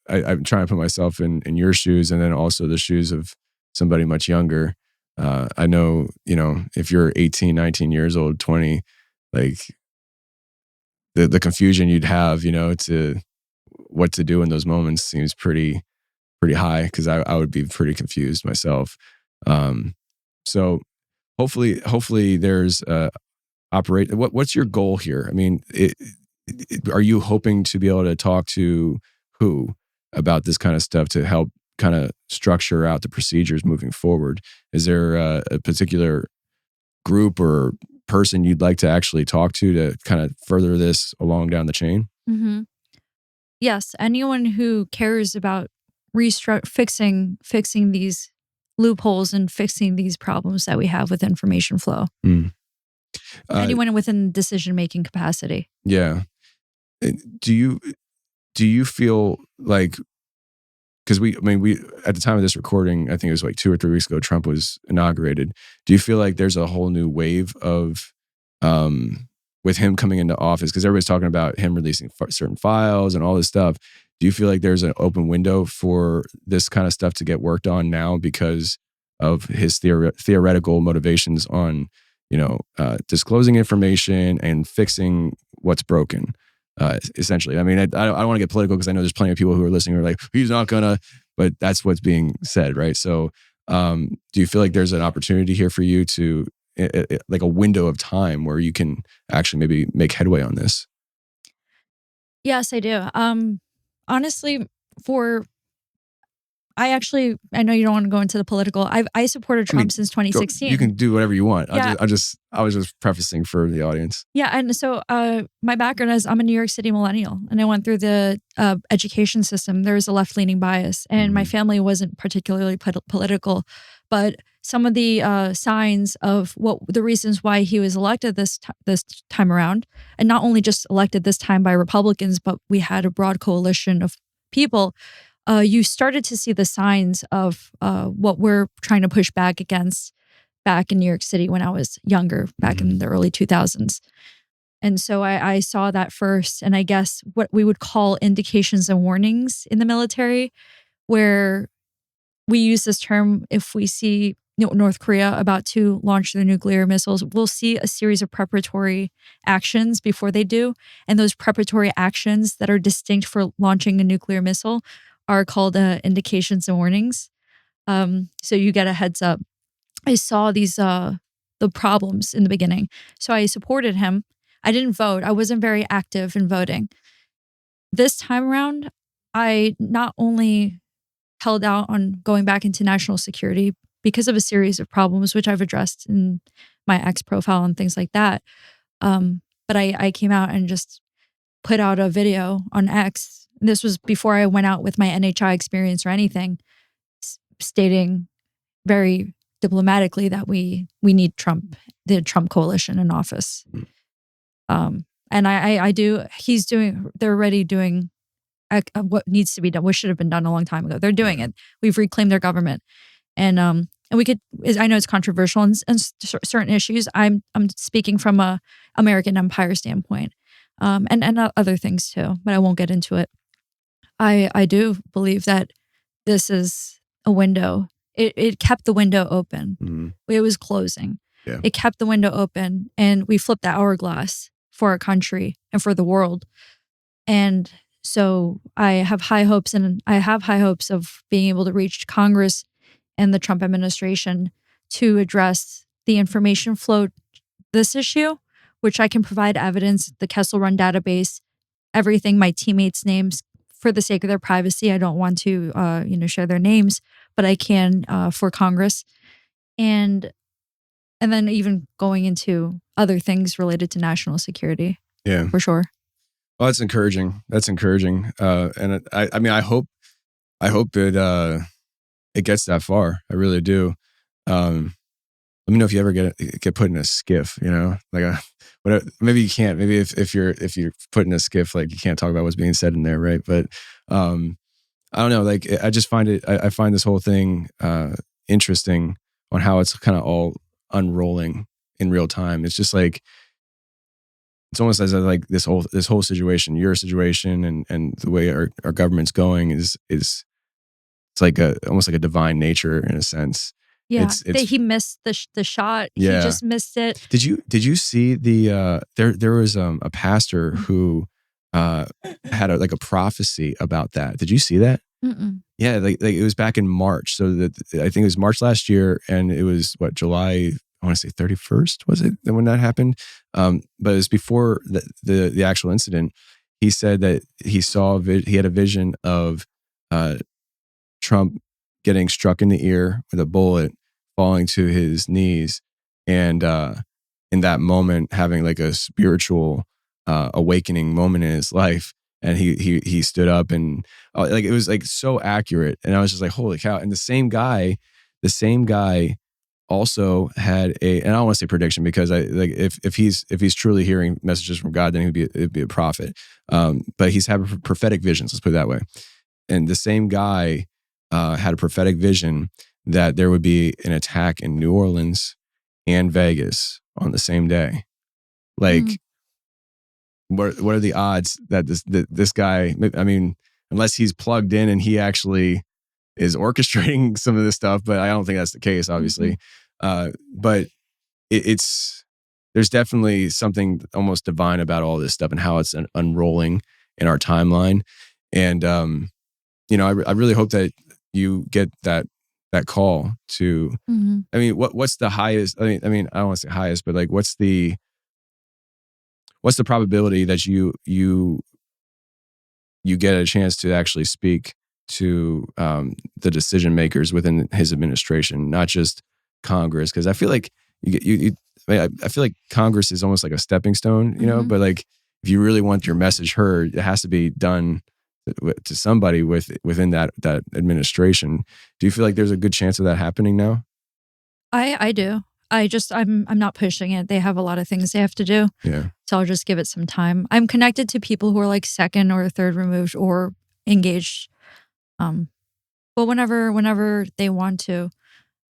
I'm trying to put myself in your shoes, and then also the shoes of somebody much younger. I know, if you're 18, 19 years old, 20, like the confusion you'd have, to what to do in those moments seems pretty high, because I would be pretty confused myself. So hopefully there's what's your goal here? I mean, are you hoping to be able to talk to who about this kind of stuff to help kind of structure out the procedures moving forward? Is there a particular group or person you'd like to actually talk to kind of further this along down the chain? Mm-hmm. Yes, anyone who cares about fixing these loopholes and fixing these problems that we have with information flow. Anyone within decision-making capacity. Yeah. Do you feel like, because we at the time of this recording, I think it was like 2 or 3 weeks ago, Trump was inaugurated. Do you feel like there's a whole new wave of, with him coming into office, because everybody's talking about him releasing certain files and all this stuff. Do you feel like there's an open window for this kind of stuff to get worked on now because of his theoretical motivations on, disclosing information and fixing what's broken? Essentially, I mean, I don't want to get political because I know there's plenty of people who are listening who are like, he's not gonna, but that's what's being said, right? So, do you feel like there's an opportunity here for you to, like a window of time where you can actually maybe make headway on this? Yes, I do. Honestly, I know you don't want to go into the political. I supported Trump since 2016. You can do whatever you want. Yeah. I was just prefacing for the audience. Yeah, and so my background is I'm a New York City millennial, and I went through the education system. There was a left-leaning bias, and my family wasn't particularly political, but some of the signs of the reasons why he was elected this time around, and not only just elected this time by Republicans, but we had a broad coalition of people. you started to see the signs of what we're trying to push back against back in New York City when I was younger, back in the early 2000s. And so I saw that first, and I guess what we would call indications and warnings in the military, where we use this term if we see North Korea about to launch their nuclear missiles, we'll see a series of preparatory actions before they do. And those preparatory actions that are distinct for launching a nuclear missile are called indications and warnings. So you get a heads up. I saw these the problems in the beginning. So I supported him. I didn't vote. I wasn't very active in voting. This time around, I not only held out on going back into national security because of a series of problems, which I've addressed in my X profile and things like that. But I came out and just put out a video on X. This was before I went out with my NHI experience or anything, stating very diplomatically that we need Trump, the Trump coalition in office. And I do, they're already doing what needs to be done, what should have been done a long time ago. They're doing it. We've reclaimed their government. And we could, I know it's controversial in certain issues. I'm speaking from a American empire standpoint, and other things too, but I won't get into it. I do believe that this is a window. It kept the window open. It was closing. Yeah. It kept the window open, and we flipped the hourglass for our country and for the world. And so I have high hopes, and I have high hopes of being able to reach Congress and the Trump administration to address the information flow, this issue, which I can provide evidence, the Kessel Run database, everything, my teammates' names. For the sake of their privacy, I don't want to, share their names, but I can for Congress, and then even going into other things related to national security. Yeah, for sure. Well, that's encouraging. That's encouraging. And I hope it gets that far. I really do. Let me know if you ever get put in a skiff. Whatever. Maybe you can't. Maybe if you're put in a skiff, like you can't talk about what's being said in there, right? But I don't know. Like I just find it. I find this whole thing interesting on how it's kind of all unrolling in real time. It's just like it's almost as like this whole situation, your situation, and the way our government's going is it's like almost like a divine nature in a sense. Yeah, he missed the shot. Yeah. He just missed it. Did you see the there was a pastor who had a prophecy about that? Did you see that? Mm-mm. Yeah, like it was back in March. So I think it was March last year, and it was July. I want to say 31st, was it when that happened? But it was before the actual incident. He said that he had a vision of Trump getting struck in the ear with a bullet, falling to his knees, and in that moment having like a spiritual awakening moment in his life. And he stood up, and like it was like so accurate. And I was just like, holy cow! And the same guy also had and I don't want to say prediction, because if he's truly hearing messages from God, then it'd be a prophet. But he's having prophetic visions. Let's put it that way. And the same guy had a prophetic vision that there would be an attack in New Orleans and Vegas on the same day. Like, what are the odds that this guy? I mean, unless he's plugged in and he actually is orchestrating some of this stuff, but I don't think that's the case, obviously. But there's definitely something almost divine about all this stuff and how it's unrolling in our timeline. And I really hope that you get that call to. I mean, what's the highest? I mean, I don't want to say highest, but like, what's the probability that you get a chance to actually speak to the decision makers within his administration, not just Congress? Because I feel like I feel like Congress is almost like a stepping stone, but like if you really want your message heard, it has to be done to somebody within that administration. Do you feel like there's a good chance of that happening now? I do. I'm not pushing it. They have a lot of things they have to do. Yeah. So I'll just give it some time. I'm connected to people who are like second or third removed or engaged But whenever they want to,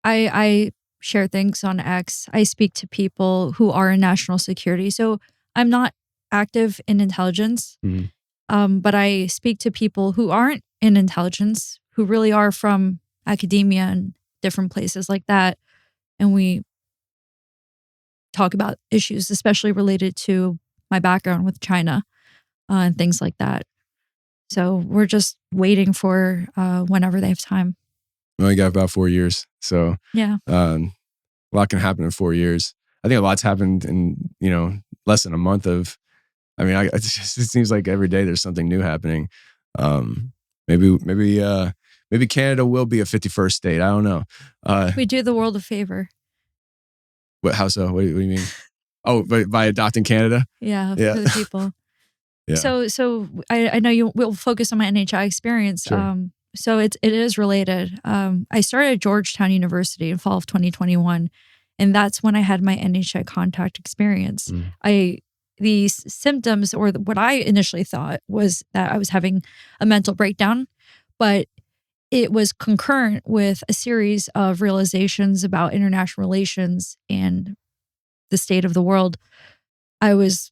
I share things on X. I speak to people who are in national security. So I'm not active in intelligence, but I speak to people who aren't in intelligence, who really are from academia and different places like that. And we talk about issues, especially related to my background with China and things like that. So we're just waiting for whenever they have time. We only got about 4 years. So Yeah. a lot can happen in 4 years. I think a lot's happened in, less than a month of, it seems like every day there's something new happening. Maybe Canada will be a 51st state. I don't know. We do the world a favor. How so? What do you mean? Oh, by adopting Canada? Yeah, for the people. Yeah. So I know you will focus on my NHI experience. Sure. So it is related. I started at Georgetown University in fall of 2021, and that's when I had my NHI contact experience. These symptoms, or what I initially thought was that I was having a mental breakdown, but it was concurrent with a series of realizations about international relations and the state of the world. I was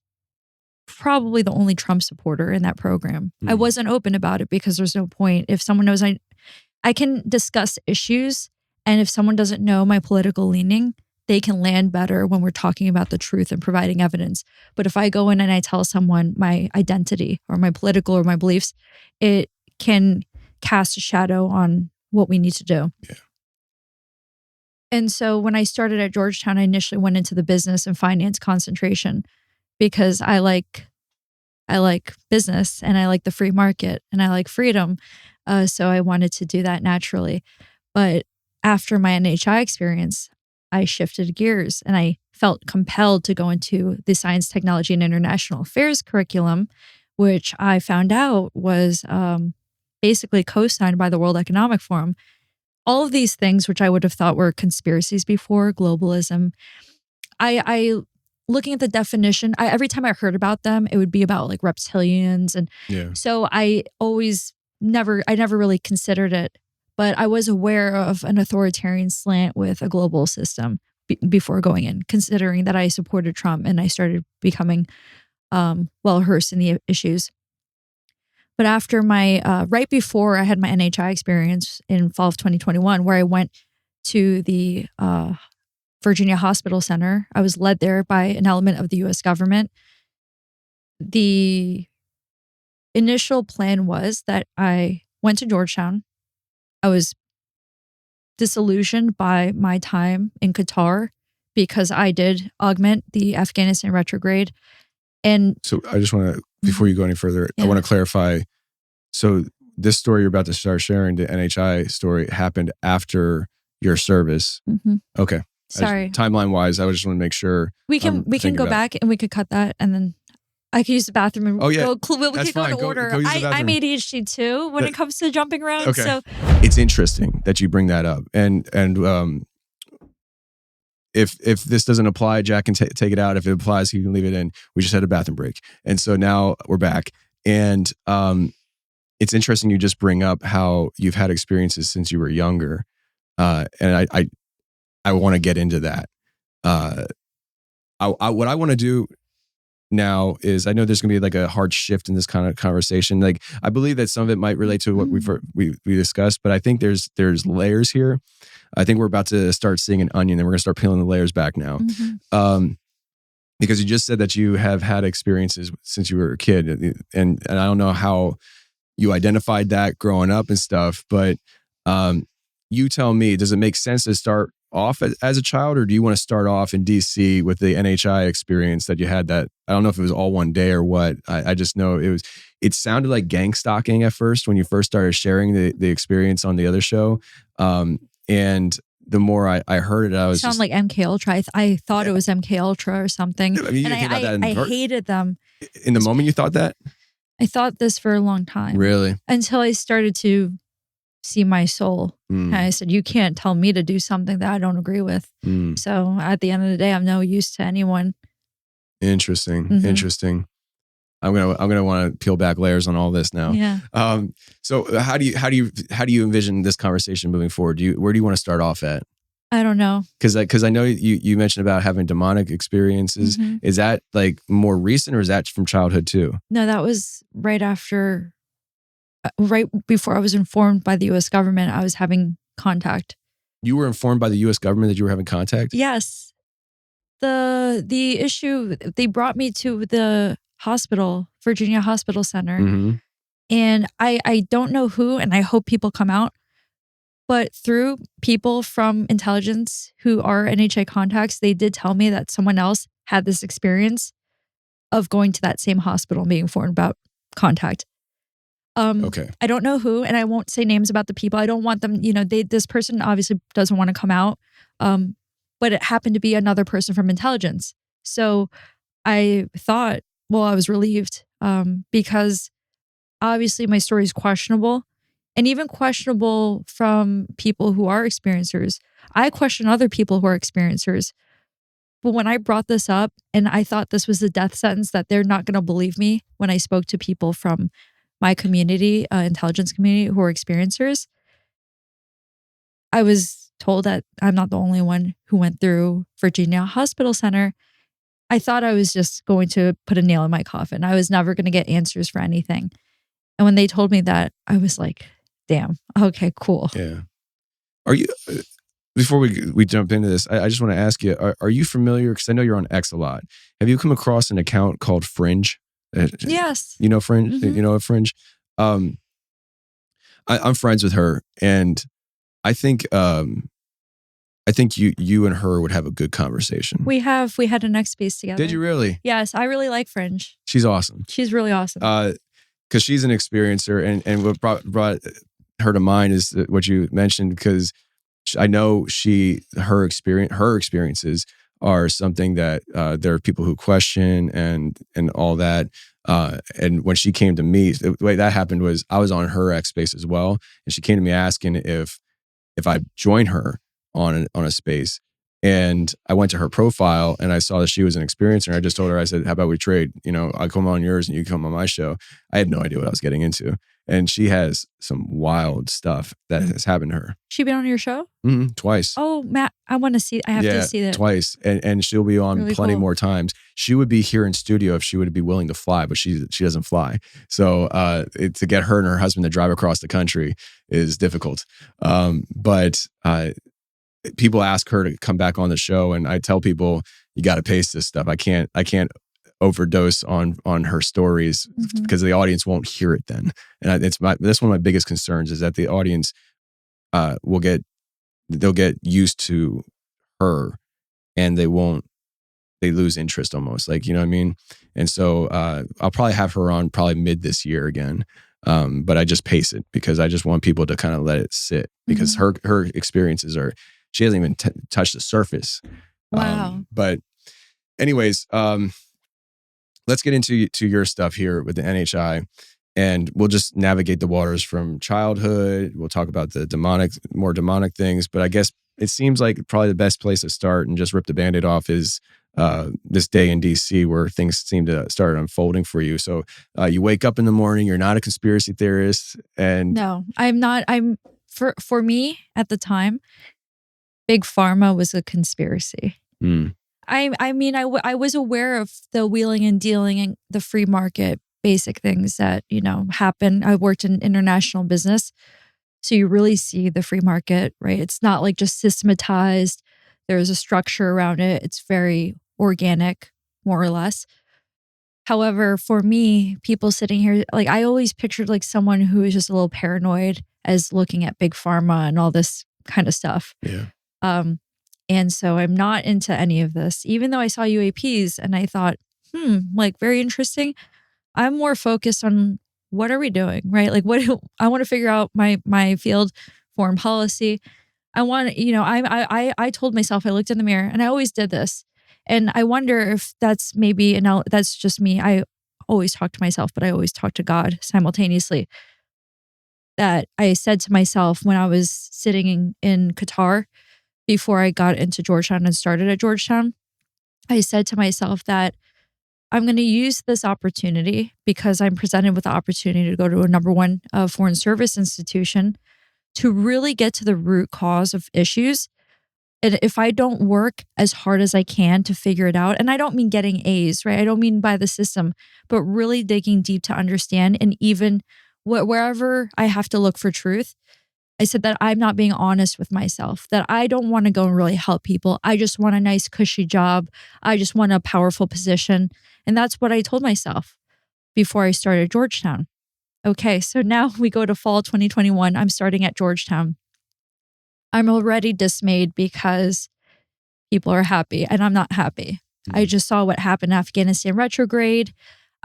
probably the only Trump supporter in that program. I wasn't open about it because there's no point. If someone knows I can discuss issues, and if someone doesn't know my political leaning, they can land better when we're talking about the truth and providing evidence. But if I go in and I tell someone my identity or my political or my beliefs, it can cast a shadow on what we need to do. Yeah. And so when I started at Georgetown, I initially went into the business and finance concentration because I like business and I like the free market and I like freedom. So I wanted to do that naturally. But after my NHI experience, I shifted gears and I felt compelled to go into the Science, Technology, and International Affairs curriculum, which I found out was basically co-signed by the World Economic Forum. All of these things, which I would have thought were conspiracies before, globalism, I looking at the definition, every time I heard about them, it would be about like reptilians. And so I never really considered it, but I was aware of an authoritarian slant with a global system before going in, considering that I supported Trump and I started becoming well-versed in the issues. But after right before I had my NHI experience in fall of 2021, where I went to the Virginia Hospital Center, I was led there by an element of the U.S. government. The initial plan was that I went to Georgetown. I was disillusioned by my time in Qatar because I did augment the Afghanistan retrograde. And so I just want to, before you go any further, I want to clarify. So this story you're about to start sharing, the NHI story, happened after your service. Okay. Sorry. Timeline wise, I just want to make sure. We can go back and we could cut that, and then I could use the bathroom and we could go in order. I'm ADHD too when it comes to jumping around. Okay. So it's interesting that you bring that up. And if this doesn't apply, Jack can take it out. If it applies, he can leave it in. We just had a bathroom break. And so now we're back. And it's interesting you just bring up how you've had experiences since you were younger. And I want to get into that. What I want to do now is, I know there's going to be like a hard shift in this kind of conversation. Like, I believe that some of it might relate to what we discussed, but I think there's layers here. I think we're about to start seeing an onion, and we're going to start peeling the layers back now. Because you just said that you have had experiences since you were a kid, and I don't know how you identified that growing up and stuff, but you tell me, does it make sense to start off as a child, or do you want to start off in DC with the NHI experience that you had? That I don't know if it was all one day or what. I just know it sounded like gang stalking at first when you first started sharing the experience on the other show. And the more I heard it, I was like MK Ultra. I thought it was MK Ultra or something. I mean, I hated them. In the moment you thought that? I thought this for a long time. Really? Until I started to see my soul. And I said, you can't tell me to do something that I don't agree with. So at the end of the day, I'm no use to anyone. Interesting. I'm gonna want to peel back layers on all this now. Yeah. So how do you envision this conversation moving forward? Where do you want to start off at? I don't know. Because I know you mentioned about having demonic experiences. Mhm. Is that like more recent, or is that from childhood too? No, that was right before I was informed by the U.S. government I was having contact. You were informed by the U.S. government that you were having contact? Yes. The issue, they brought me to the hospital, Virginia Hospital Center. Mm-hmm. And I don't know who, and I hope people come out, but through people from intelligence who are NHA contacts, they did tell me that someone else had this experience of going to that same hospital and being informed about contact. Okay. I don't know who, and I won't say names about the people. I don't want them, this person obviously doesn't want to come out. But it happened to be another person from intelligence. So I thought, well, I was relieved because obviously my story is questionable, and even questionable from people who are experiencers. I question other people who are experiencers. But when I brought this up and I thought this was a death sentence, that they're not going to believe me when I spoke to people from my community, intelligence community, who are experiencers, I was told that I'm not the only one who went through Virginia Hospital Center. I thought I was just going to put a nail in my coffin. I was never going to get answers for anything. And when they told me that, I was like, damn, okay, cool. Yeah. Are you, before we jump into this, I just want to ask you, are you familiar, because I know you're on X a lot. Have you come across an account called Fringe? Yes. You know Fringe? Mhm. You know Fringe? I'm friends with her, and I think you and her would have a good conversation. We had an X space together. Did you really? Yes, I really like Fringe. She's awesome. She's really awesome. Because she's an experiencer, and what brought her to mind is what you mentioned, because I know her experiences are something that there are people who question and all that. And when she came to me, the way that happened was I was on her X space as well, and she came to me asking if I'd join her on a space. And I went to her profile and I saw that she was an experiencer. And I just told her, I said, how about we trade? I'll come on yours and you come on my show. I had no idea what I was getting into. And she has some wild stuff that has happened to her. She been on your show? Mm-hmm, twice. Oh, Matt, I want to see. I have to see that. Twice. And she'll be on Really plenty cool. more times. She would be here in studio if she would be willing to fly, but she doesn't fly. So to get her and her husband to drive across the country is difficult. But people ask her to come back on the show, and I tell people, you got to pace this stuff. I can't overdose on her stories because the audience won't hear it then. And that's one of my biggest concerns, is that the audience they'll get used to her, and they lose interest almost, like, you know what I mean? And so I'll probably have her on probably mid this year again. But I just pace it because I just want people to kind of let it sit, because her experiences she hasn't even touched the surface. Wow. But anyways, let's get into your stuff here with the NHI, and we'll just navigate the waters from childhood. We'll talk about the more demonic things, but I guess it seems like probably the best place to start and just rip the Band-Aid off is this day in DC, where things seem to start unfolding for you. So you wake up in the morning, you're not a conspiracy theorist, and No, I'm not. For me at the time, Big Pharma was a conspiracy. I mean, I was aware of the wheeling and dealing and the free market, basic things that, happen. I worked in international business. So you really see the free market, right? It's not like just systematized. There's a structure around it. It's very organic, more or less. However, for me, people sitting here, like, I always pictured like someone who is just a little paranoid as looking at Big Pharma and all this kind of stuff. Yeah. And so I'm not into any of this, even though I saw UAPs and I thought, like, very interesting. I'm more focused on what are we doing, right? Like, I want to figure out my field, foreign policy. I want, I told myself, I looked in the mirror, and I always did this. And I wonder if that's maybe, that's just me. I always talk to myself, but I always talk to God simultaneously. That I said to myself when I was sitting in Qatar, before I got into Georgetown and started at Georgetown, I said to myself that I'm going to use this opportunity because I'm presented with the opportunity to go to a number one foreign service institution to really get to the root cause of issues. And if I don't work as hard as I can to figure it out, and I don't mean getting A's, right? I don't mean by the system, but really digging deep to understand, and even wherever I have to look for truth, I said that I'm not being honest with myself, that I don't want to go and really help people. I just want a nice, cushy job. I just want a powerful position. And that's what I told myself before I started Georgetown. Okay, so now we go to fall 2021. I'm starting at Georgetown. I'm already dismayed because people are happy and I'm not happy. I just saw what happened in Afghanistan retrograde.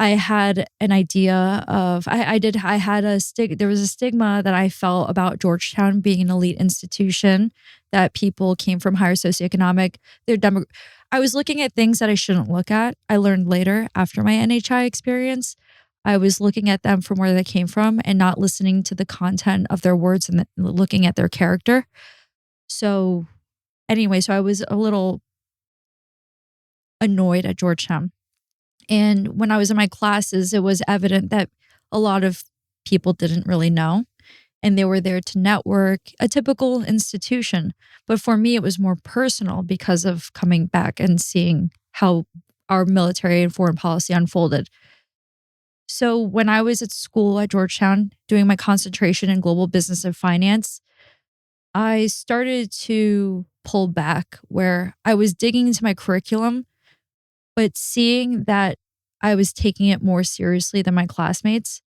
I had an idea of, there was a stigma that I felt about Georgetown being an elite institution, that people came from higher socioeconomic, I was looking at things that I shouldn't look at. I learned later after my NHI experience, I was looking at them from where they came from and not listening to the content of their words and looking at their character. So anyway, so I was a little annoyed at Georgetown. And when I was in my classes, it was evident that a lot of people didn't really know, and they were there to network, a typical institution. But for me, it was more personal because of coming back and seeing how our military and foreign policy unfolded. So when I was at school at Georgetown doing my concentration in global business and finance, I started to pull back where I was digging into my curriculum, but seeing that I was taking it more seriously than my classmates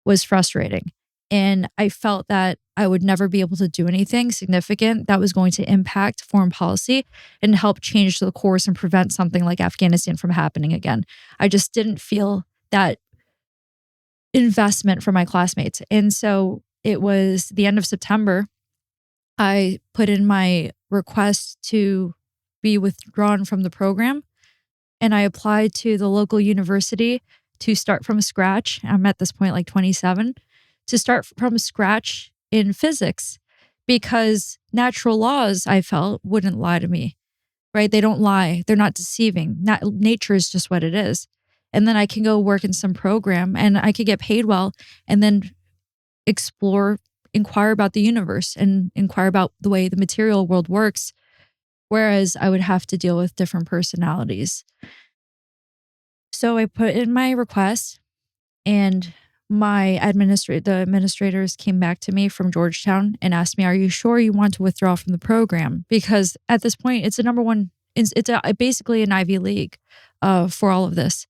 was frustrating. And I felt that I would never be able to do anything significant that was going to impact foreign policy and help change the course and prevent something like Afghanistan from happening again. I just didn't feel that investment from my classmates. And so it was the end of September. I put in my request to be withdrawn from the program, and I applied to the local university to start from scratch. I'm at this point like 27, to start from scratch in physics, because natural laws, I felt, wouldn't lie to me, right? They don't lie. They're not deceiving. Nature is just what it is. And then I can go work in some program and I could get paid well and then inquire about the universe and inquire about the way the material world works. Whereas I would have to deal with different personalities. So I put in my request, and the administrators came back to me from Georgetown and asked me, "Are you sure you want to withdraw from the program?" Because at this point, it's basically an Ivy League for all of this.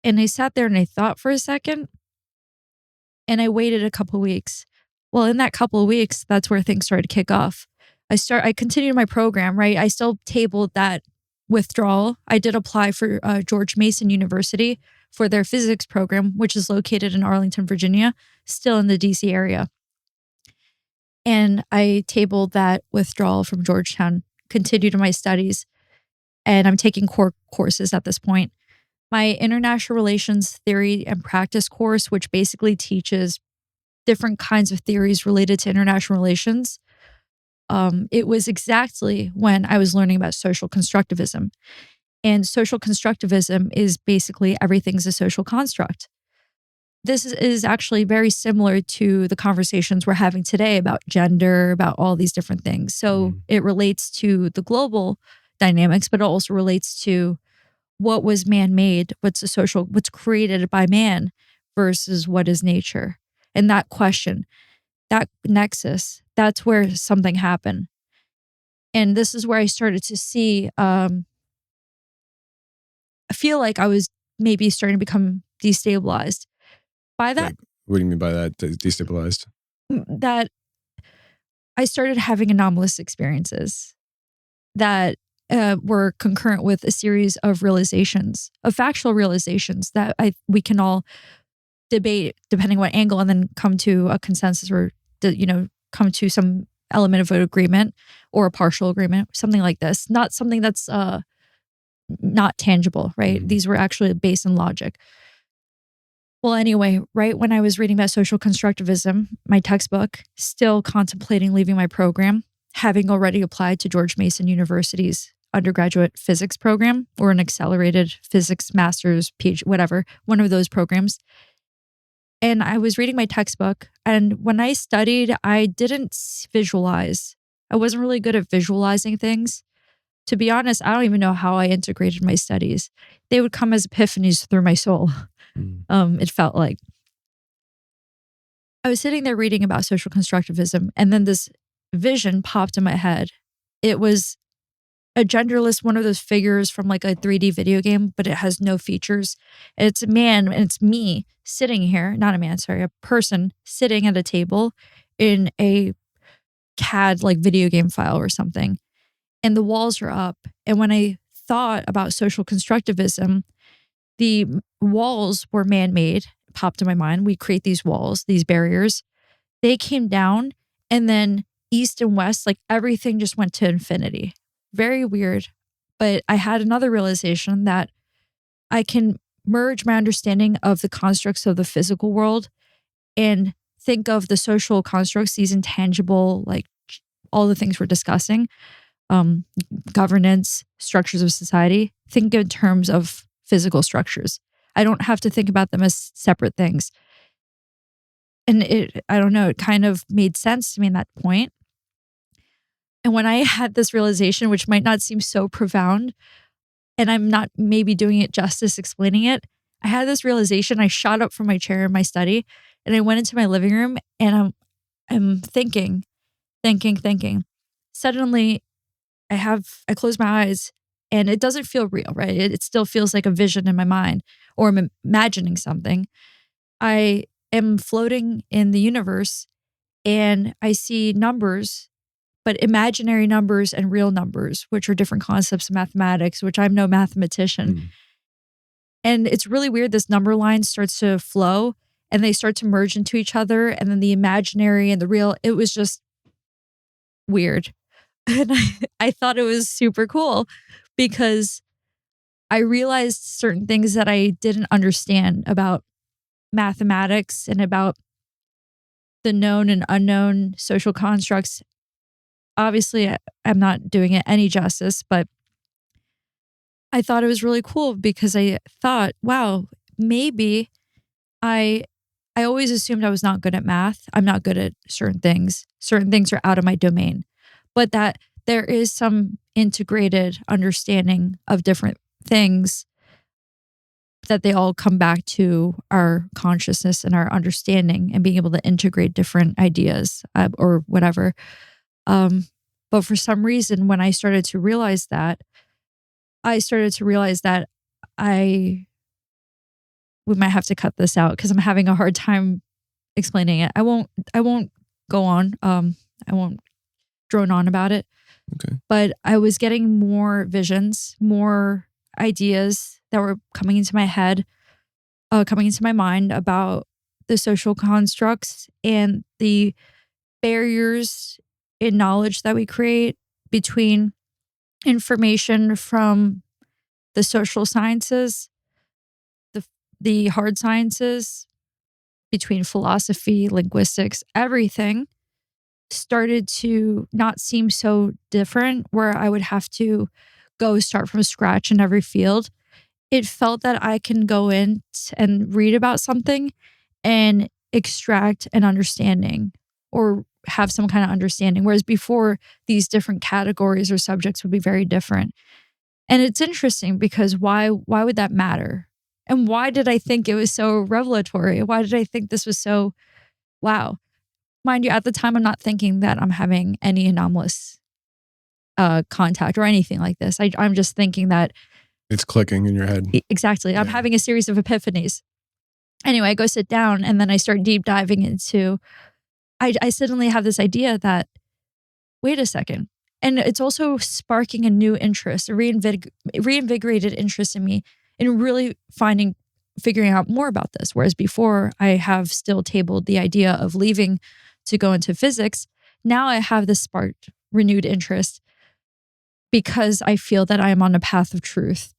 And I sat there and I thought for a second, and I waited a couple weeks. Well, in that couple of weeks, that's where things started to kick off. I continued my program, right? I still tabled that withdrawal. I did apply for George Mason University for their physics program, which is located in Arlington, Virginia, still in the DC area. And I tabled that withdrawal from Georgetown, continued in my studies, and I'm taking core courses at this point. My international relations theory and practice course, which basically teaches different kinds of theories related to international relations. It was exactly when I was learning about social constructivism. And social constructivism is basically everything's a social construct. This is actually very similar to the conversations we're having today about gender, about all these different things. So it relates to the global dynamics, but it also relates to what was man-made, what's created by man versus what is nature. And that question, that nexus, that's where something happened. And this is where I started to see, I feel like I was maybe starting to become destabilized. By that, what do you mean by that, destabilized? That I started having anomalous experiences that were concurrent with a series of realizations, of factual realizations that we can all debate depending what angle, and then come to a consensus or come to some element of an agreement or a partial agreement, something like this. Not something that's not tangible, right? These were actually based in logic. Well, anyway, right when I was reading about social constructivism, my textbook, still contemplating leaving my program, having already applied to George Mason University's undergraduate physics program or an accelerated physics master's, PhD, whatever, one of those programs. And I was reading my textbook. And when I studied, I didn't visualize. I wasn't really good at visualizing things. To be honest, I don't even know how I integrated my studies. They would come as epiphanies through my soul. It felt like. I was sitting there reading about social constructivism, and then this vision popped in my head. It was a genderless, one of those figures from like a 3D video game, but it has no features. And it's a man, and it's me sitting here, not a man, sorry, a person sitting at a table in a CAD like video game file or something. And the walls are up. And when I thought about social constructivism, the walls were man-made, popped in my mind. We create these walls, these barriers. They came down, and then east and west, like everything just went to infinity. Very weird. But I had another realization that I can merge my understanding of the constructs of the physical world and think of the social constructs, these intangible, like all the things we're discussing, governance, structures of society, think in terms of physical structures. I don't have to think about them as separate things. And I don't know, it kind of made sense to me at that point. And when I had this realization, which might not seem so profound, and I'm not maybe doing it justice explaining it, I had this realization. I shot up from my chair in my study, and I went into my living room, and I'm thinking. Suddenly, I close my eyes, and it doesn't feel real, right? It still feels like a vision in my mind, or I'm imagining something. I am floating in the universe, and I see numbers, but imaginary numbers and real numbers, which are different concepts of mathematics, which I'm no mathematician. And it's really weird. This number line starts to flow, and they start to merge into each other. And then the imaginary and the real, it was just weird. And I thought it was super cool because I realized certain things that I didn't understand about mathematics and about the known and unknown social constructs. Obviously, I'm not doing it any justice, but I thought it was really cool because I thought, wow, maybe I always assumed I was not good at math. I'm not good at certain things. Certain things are out of my domain. But that there is some integrated understanding of different things, that they all come back to our consciousness and our understanding and being able to integrate different ideas or whatever. But for some reason, when I started to realize that, we might have to cut this out because I'm having a hard time explaining it. I won't go on. I won't drone on about it. Okay. But I was getting more visions, more ideas that were coming into my head, coming into my mind about the social constructs and the barriers in knowledge that we create between information from the social sciences, the hard sciences, between philosophy, linguistics, everything started to not seem so different, where I would have to go start from scratch in every field. It felt that I can go in and read about something and extract an understanding or have some kind of understanding. Whereas before, these different categories or subjects would be very different. And it's interesting because why would that matter? And why did I think it was so revelatory? Why did I think this was so, wow? Mind you, at the time, I'm not thinking that I'm having any anomalous contact or anything like this. I'm just thinking that it's clicking in your head. Exactly. I'm having a series of epiphanies. Anyway, I go sit down and then I start deep diving into, I suddenly have this idea that, wait a second. And it's also sparking a new interest, a reinvigorated interest in me in really figuring out more about this. Whereas before I have still tabled the idea of leaving to go into physics. Now I have this sparked renewed interest because I feel that I am on a path of truth.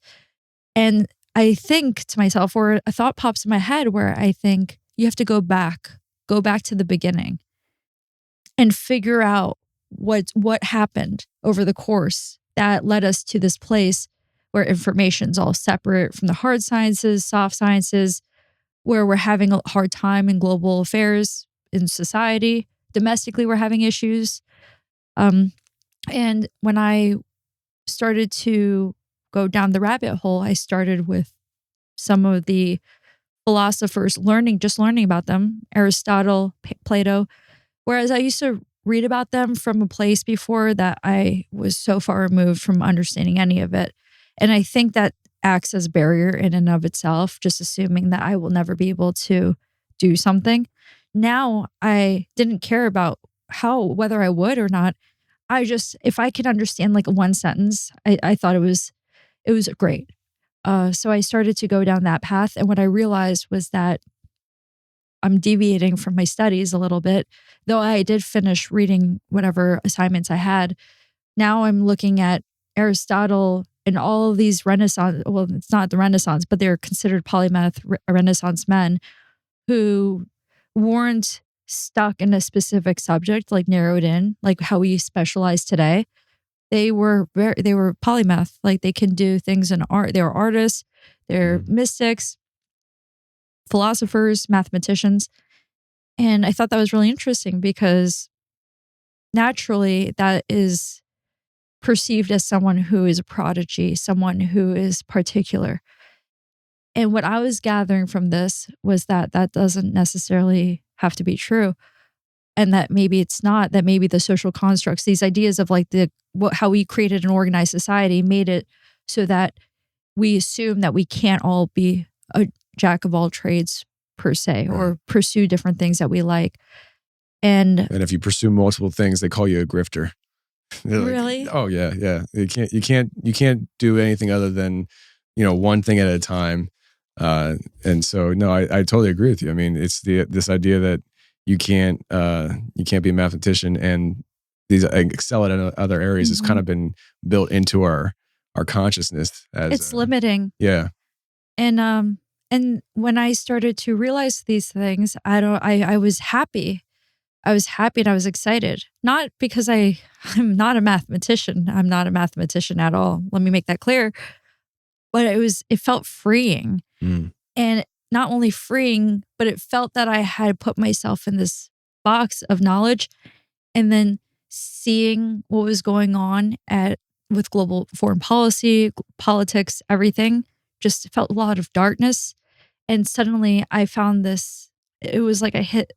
And I think to myself, or a thought pops in my head where I think you have to go back to the beginning and figure out what happened over the course that led us to this place where information's all separate from the hard sciences, soft sciences, where we're having a hard time in global affairs, in society. Domestically, we're having issues. And when I started to go down the rabbit hole, I started with some of the philosophers, just learning about them, Aristotle, Plato, whereas I used to read about them from a place before that I was so far removed from understanding any of it. And I think that acts as a barrier in and of itself, just assuming that I will never be able to do something. Now I didn't care about whether I would or not. If I could understand like one sentence, I thought it was great. So I started to go down that path. And what I realized was that I'm deviating from my studies a little bit, though I did finish reading whatever assignments I had. Now I'm looking at Aristotle and all of these Renaissance, well, it's not the Renaissance, but they're considered polymath Renaissance men who weren't stuck in a specific subject, like narrowed in, like how we specialize today. They were polymath, like they can do things in art. They're artists, they're mystics, philosophers, mathematicians. And I thought that was really interesting because naturally that is perceived as someone who is a prodigy, someone who is particular. And what I was gathering from this was that doesn't necessarily have to be true. And that maybe it's not, that maybe the social constructs, these ideas of like how we created an organized society made it so that we assume that we can't all be a jack of all trades per se, or pursue different things that we like. And if you pursue multiple things, they call you a grifter. Really? Like, oh yeah. You can't do anything other than, one thing at a time. And so no, I totally agree with you. I mean, it's this idea that you can't be a mathematician and these excel at other areas has kind of been built into our consciousness as it's limiting. Yeah. And when I started to realize these things, I was happy. I was happy and I was excited. Not because I'm not a mathematician. I'm not a mathematician at all. Let me make that clear. But it felt freeing. And not only freeing, but it felt that I had put myself in this box of knowledge, and then seeing what was going on with global foreign policy, politics, everything, just felt a lot of darkness. And suddenly I found this, it was like I hit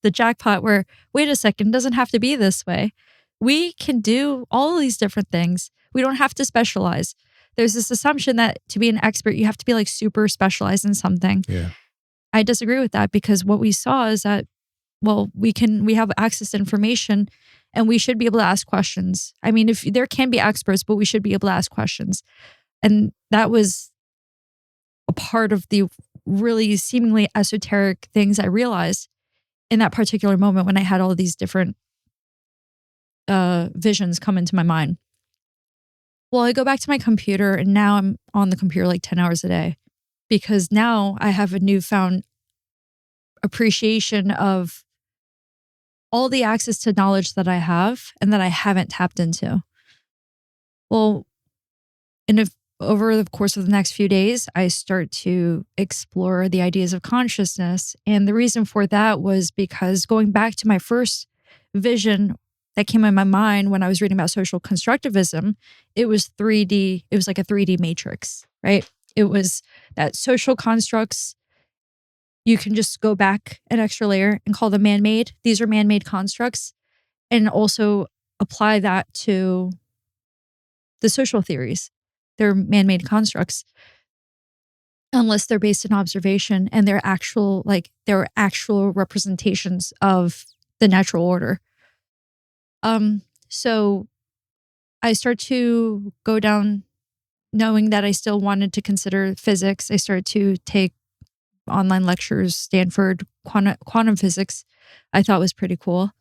the jackpot where, wait a second, it doesn't have to be this way. We can do all these different things. We don't have to specialize. There's this assumption that to be an expert, you have to be like super specialized in something. Yeah. I disagree with that because what we saw is that, well, we have access to information and we should be able to ask questions. I mean, if there can be experts, but we should be able to ask questions. And that was a part of the really seemingly esoteric things I realized in that particular moment when I had all these different visions come into my mind. Well, I go back to my computer and now I'm on the computer like 10 hours a day because now I have a newfound appreciation of all the access to knowledge that I have and that I haven't tapped into. Well, over the course of the next few days, I start to explore the ideas of consciousness. And the reason for that was because going back to my first vision that came in my mind when I was reading about social constructivism, it was 3D. It was like a 3D matrix, right? It was that social constructs, you can just go back an extra layer and call them man-made. These are man-made constructs. And also apply that to the social theories. They're man-made constructs. Unless they're based in observation and they're actual representations of the natural order. So I start to go down knowing that I still wanted to consider physics. I started to take online lectures, Stanford, quantum physics. I thought was pretty cool.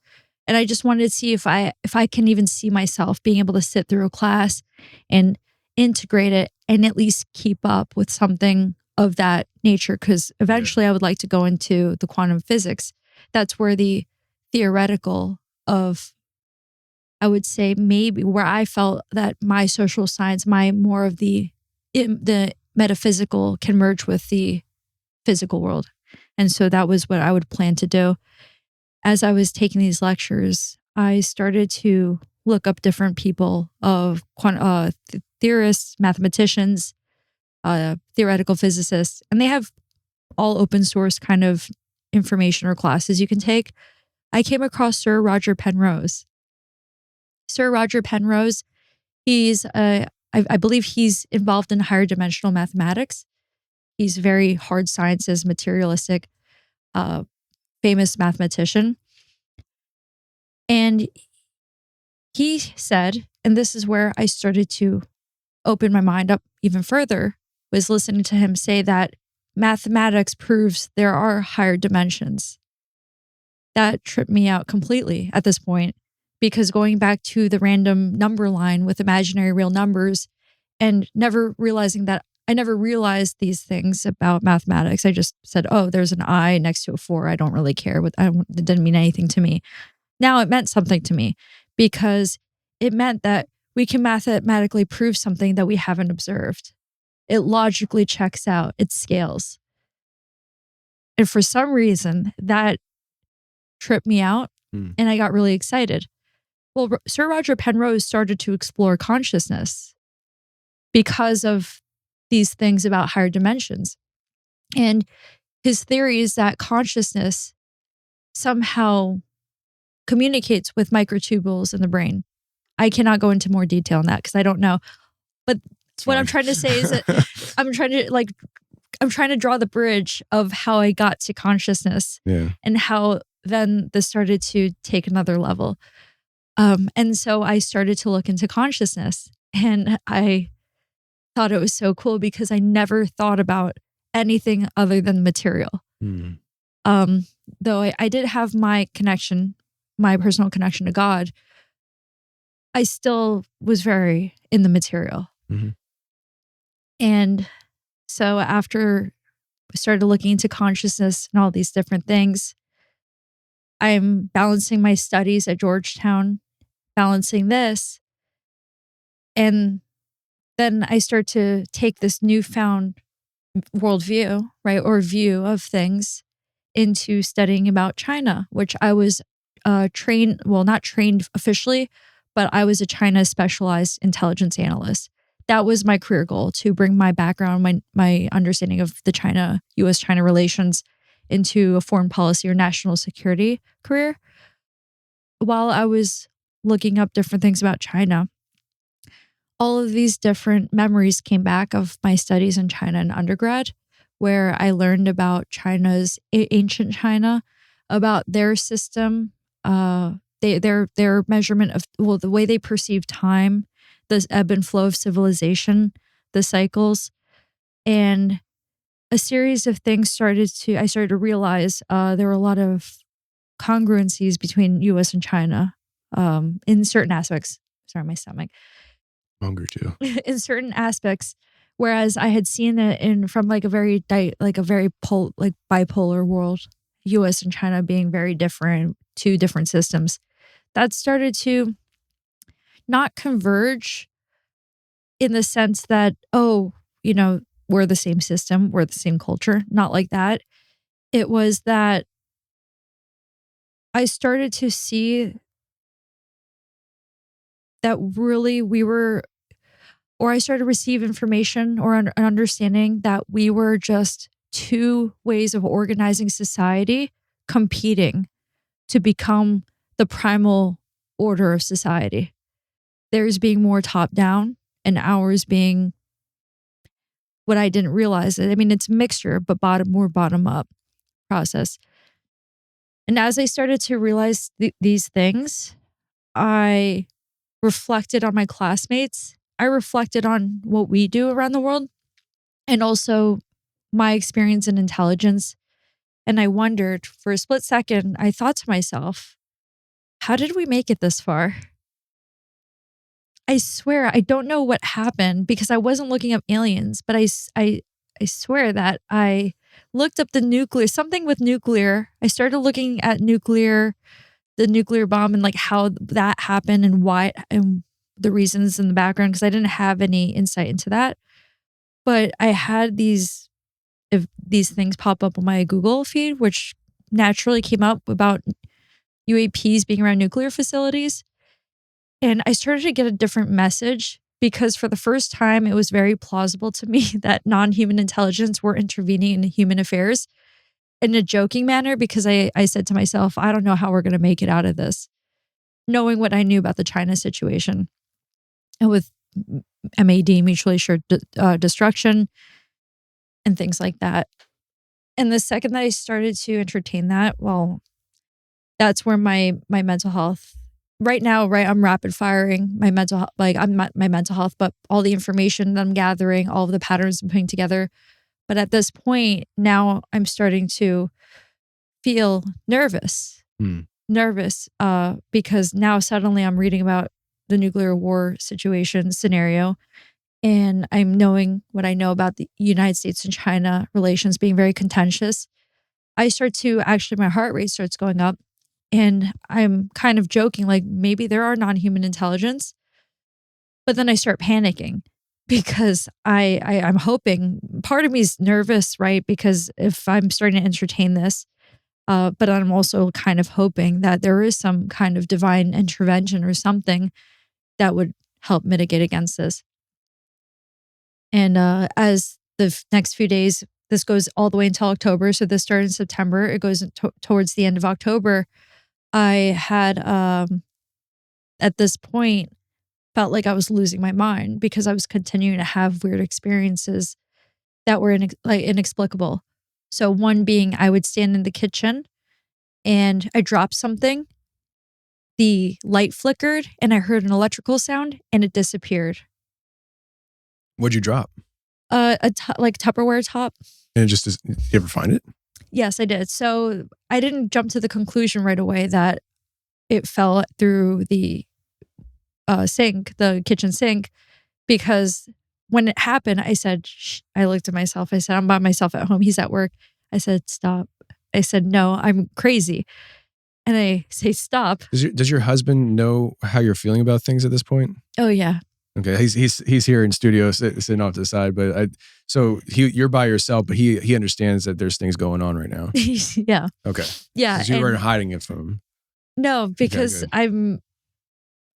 And I just wanted to see if I can even see myself being able to sit through a class and integrate it and at least keep up with something of that nature. Because eventually I would like to go into the quantum physics. That's where the theoretical of I would say maybe where I felt that my social science, my more of the metaphysical can merge with the physical world. And so that was what I would plan to do. As I was taking these lectures, I started to look up different people of theorists, mathematicians, theoretical physicists, and they have all open source kind of information or classes you can take. I came across Sir Roger Penrose. Sir Roger Penrose, he's I believe he's involved in higher dimensional mathematics. He's very hard sciences, materialistic, famous mathematician. And he said, and this is where I started to open my mind up even further, was listening to him say that mathematics proves there are higher dimensions. That tripped me out completely at this point, because going back to the random number line with imaginary real numbers and never realizing that I never realized these things about mathematics. I just said, oh, there's an I next to a 4. I don't really care. It didn't mean anything to me. Now it meant something to me, because it meant that we can mathematically prove something that we haven't observed. It logically checks out. It scales. And for some reason, that tripped me out, and I got really excited. Well, Sir Roger Penrose started to explore consciousness because of these things about higher dimensions. And his theory is that consciousness somehow communicates with microtubules in the brain. I cannot go into more detail on that because I don't know. But what I'm trying to say is that I'm trying to draw the bridge of how I got to consciousness, and how then this started to take another level. And so I started to look into consciousness, and I thought it was so cool because I never thought about anything other than material. Though I did have my connection, my personal connection to God, I still was very in the material. And so after I started looking into consciousness and all these different things, I'm balancing my studies at Georgetown, balancing this. And then I start to take this newfound worldview, right, or view of things into studying about China, which I was trained, well, not trained officially, but I was a China specialized intelligence analyst. That was my career goal, to bring my background, my understanding of the U.S.-China relations into a foreign policy or national security career. While I was looking up different things about China, all of these different memories came back of my studies in China in undergrad, where I learned about China's ancient China, about their system, their measurement of, well, the way they perceive time, the ebb and flow of civilization, the cycles, and a series of things I started to realize there were a lot of congruencies between U.S. and China in certain aspects. Sorry, my stomach. Hungry too. In certain aspects, whereas I had seen it from like a very bipolar world, U.S. and China being very different, two different systems, that started to not converge in the sense that, oh, we're the same system, we're the same culture, not like that. It was that I started to see that really I started to receive information or an understanding that we were just two ways of organizing society competing to become the primal order of society. Theirs being more top down and ours being what I didn't realize. I mean, it's a mixture, but more bottom up process. And as I started to realize these things, I reflected on my classmates. I reflected on what we do around the world and also my experience in intelligence. And I wondered for a split second, I thought to myself, how did we make it this far? I swear, I don't know what happened because I wasn't looking up aliens, but I swear that I looked up something with nuclear. I started looking at nuclear, the nuclear bomb and like how that happened and why and the reasons in the background, because I didn't have any insight into that. But I had these things pop up on my Google feed, which naturally came up about UAPs being around nuclear facilities. And I started to get a different message because for the first time, it was very plausible to me that non-human intelligence were intervening in human affairs in a joking manner, because I said to myself, I don't know how we're going to make it out of this, knowing what I knew about the China situation and with MAD, mutually assured destruction, and things like that. And the second that I started to entertain that, well, that's where my mental health, right now, right, I'm rapid firing my mental health, like my mental health, but all the information that I'm gathering, all of the patterns I'm putting together. But at this point, now I'm starting to feel nervous, because now suddenly I'm reading about the nuclear war situation scenario, and I'm knowing what I know about the United States and China relations being very contentious. I start to actually, my heart rate starts going up, and I'm kind of joking, like maybe there are non-human intelligence, but then I start panicking because I'm hoping, part of me is nervous, right? Because if I'm starting to entertain this, but I'm also kind of hoping that there is some kind of divine intervention or something that would help mitigate against this. And as the next few days, this goes all the way until October. So this started in September. It goes towards the end of October. I had, at this point, felt like I was losing my mind because I was continuing to have weird experiences that were inexplicable. So one being, I would stand in the kitchen and I dropped something. The light flickered and I heard an electrical sound and it disappeared. What'd you drop? Like Tupperware top. And did you ever find it? Yes, I did. So I didn't jump to the conclusion right away that it fell through the sink, the kitchen sink, because when it happened, I said, I looked at myself. I said, I'm by myself at home. He's at work. I said, stop. I said, no, I'm crazy. And I say, stop. Does your husband know how you're feeling about things at this point? Oh, yeah. Okay, he's here in studio sitting off to the side, but you're by yourself, but he understands that there's things going on right now. Yeah. Okay. Yeah. So you weren't hiding it from him. No, because I'm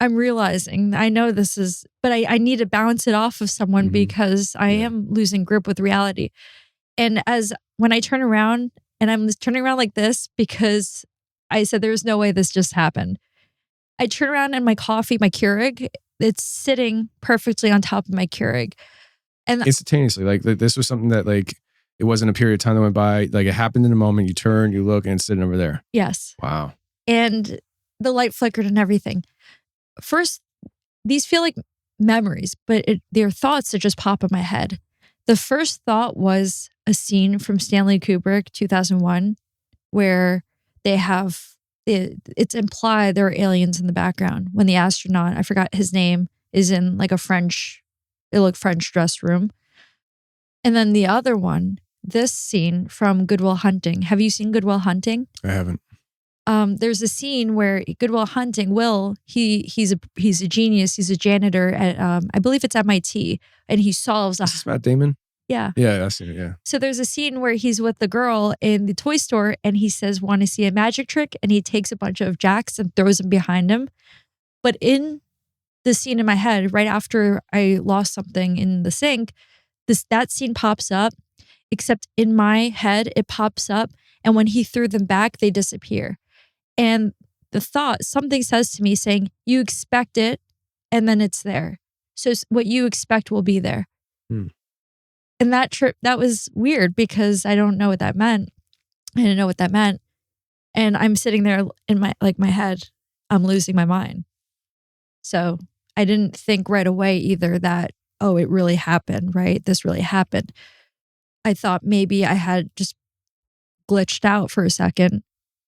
realizing, I know this is, but I need to bounce it off of someone because I am losing grip with reality. And when I turn around, and I'm turning around like this because I said there's no way this just happened. I turn around and my coffee, my Keurig, it's sitting perfectly on top of my Keurig. And instantaneously, like this was something that like, it wasn't a period of time that went by. Like it happened in a moment, you turn, you look, and it's sitting over there. Yes. Wow. And the light flickered and everything. First, these feel like memories, but they're thoughts that just pop in my head. The first thought was a scene from Stanley Kubrick, 2001, where they have, it's implied there are aliens in the background when the astronaut, I forgot his name, is in like a French dress room. And then the other one, this scene from Good Will Hunting. Have you seen Good Will Hunting? I haven't. There's a scene where Good Will Hunting, Will, he's a genius. He's a janitor at I believe it's MIT, and he solves Is this Matt Damon? Yeah. Yeah, I've seen it, yeah. So there's a scene where he's with the girl in the toy store and he says, want to see a magic trick? And he takes a bunch of jacks and throws them behind him. But in the scene in my head, right after I lost something in the sink, that scene pops up, except in my head, it pops up. And when he threw them back, they disappear. And the thought, something says to me saying, you expect it and then it's there. So what you expect will be there. And that trip, that was weird because I don't know what that meant. I didn't know what that meant. And I'm sitting there in my head, I'm losing my mind. So I didn't think right away either that, oh, it really happened, right? This really happened. I thought maybe I had just glitched out for a second,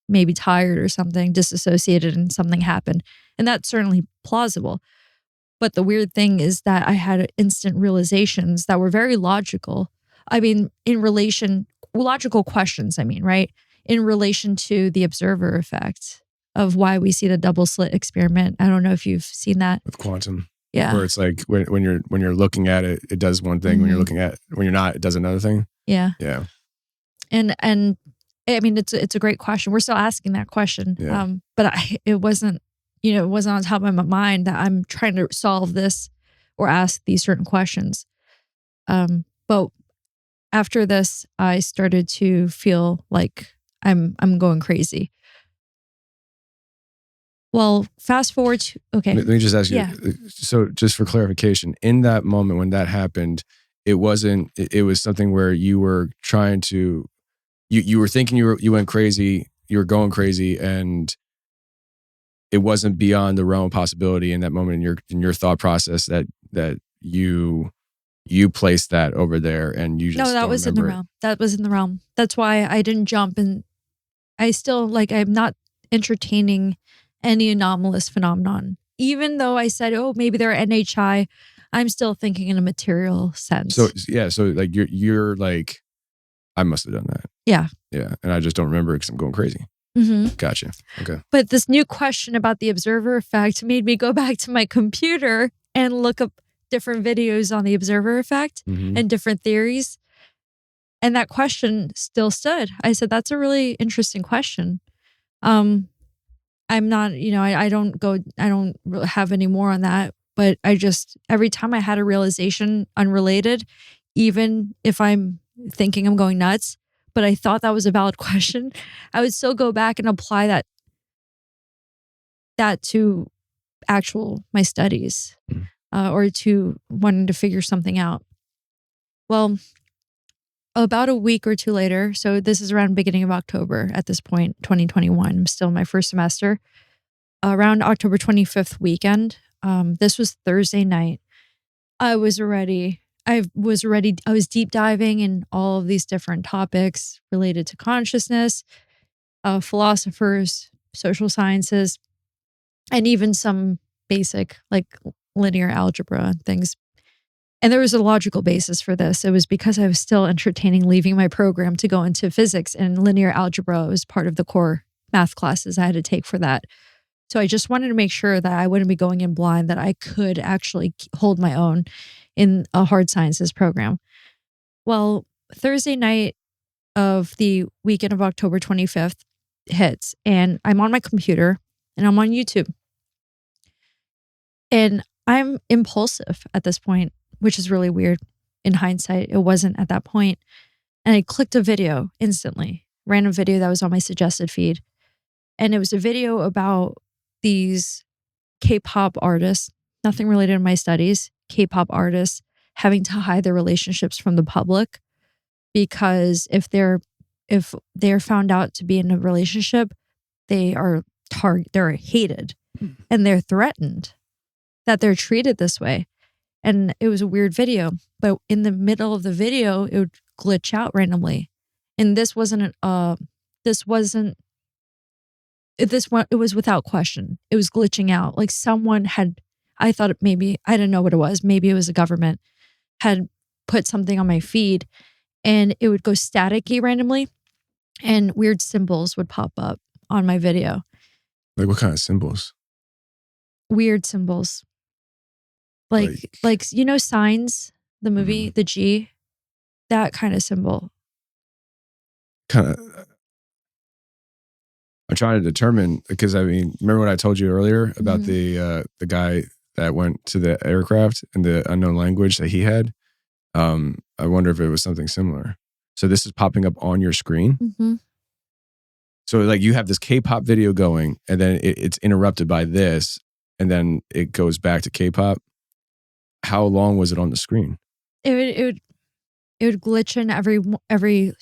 maybe tired or something, disassociated, and something happened. And that's certainly plausible. But the weird thing is that I had instant realizations that were very logical. I mean, logical questions, right? In relation to the observer effect. of why we see the double slit experiment. I don't know if you've seen that with quantum. Yeah. Where it's like when you're looking at it, it does one thing. When you're not, it does another thing. Yeah. Yeah. And I mean, it's a great question. We're still asking that question. Yeah. But it wasn't on top of my mind that I'm trying to solve this or ask these certain questions. But after this, I started to feel like I'm going crazy. Well, fast forward to, okay. Let me just ask you. Yeah. So just for clarification, in that moment when that happened, it was something where you were trying to, you were thinking you went crazy, you were going crazy, and it wasn't beyond the realm of possibility in that moment in your thought process that you placed that over there and you just No, that was in the realm. That was in the realm. That's why I didn't jump, and I still I'm not entertaining any anomalous phenomenon. Even though I said, oh, maybe they're NHI, I'm still thinking in a material sense. So yeah, so like you're like, I must have done that. Yeah. Yeah. And I just don't remember because I'm going crazy. Mm-hmm. Gotcha. Okay. But this new question about the observer effect made me go back to my computer and look up different videos on the observer effect and different theories. And that question still stood. I said, that's a really interesting question. I'm not, I don't have any more on that, but every time I had a realization unrelated, even if I'm thinking I'm going nuts, but I thought that was a valid question, I would still go back and apply that to my studies or to wanting to figure something out. Well, about a week or two later, so this is around beginning of October at this point, 2021. I'm still in my first semester. Around October 25th weekend, this was Thursday night. I was deep diving in all of these different topics related to consciousness, philosophers, social sciences, and even some basic like linear algebra and things. And there was a logical basis for this. It was because I was still entertaining leaving my program to go into physics, and linear algebra was part of the core math classes I had to take for that. So I just wanted to make sure that I wouldn't be going in blind, that I could actually hold my own in a hard sciences program. Well, Thursday night of the weekend of October 25th hits, and I'm on my computer and I'm on YouTube. And I'm impulsive at this point, which is really weird. In hindsight, it wasn't at that point. And I clicked a video instantly, random video that was on my suggested feed. And it was a video about these K-pop artists, nothing related to my studies, K-pop artists having to hide their relationships from the public because if they're found out to be in a relationship, they're hated and they're threatened that they're treated this way. And it was a weird video, but in the middle of the video, it would glitch out randomly. And it was without question. It was glitching out. Like I thought maybe, I didn't know what it was. Maybe it was the government had put something on my feed and it would go staticky randomly and weird symbols would pop up on my video. Like what kind of symbols? Weird symbols. Like Signs, the movie, the G, that kind of symbol. Kind of. I'm trying to determine because remember what I told you earlier about the guy that went to the aircraft and the unknown language that he had. I wonder if it was something similar. So this is popping up on your screen. Mm-hmm. So like you have this K-pop video going, and then it's interrupted by this, and then it goes back to K-pop. How long was it on the screen? It would glitch in every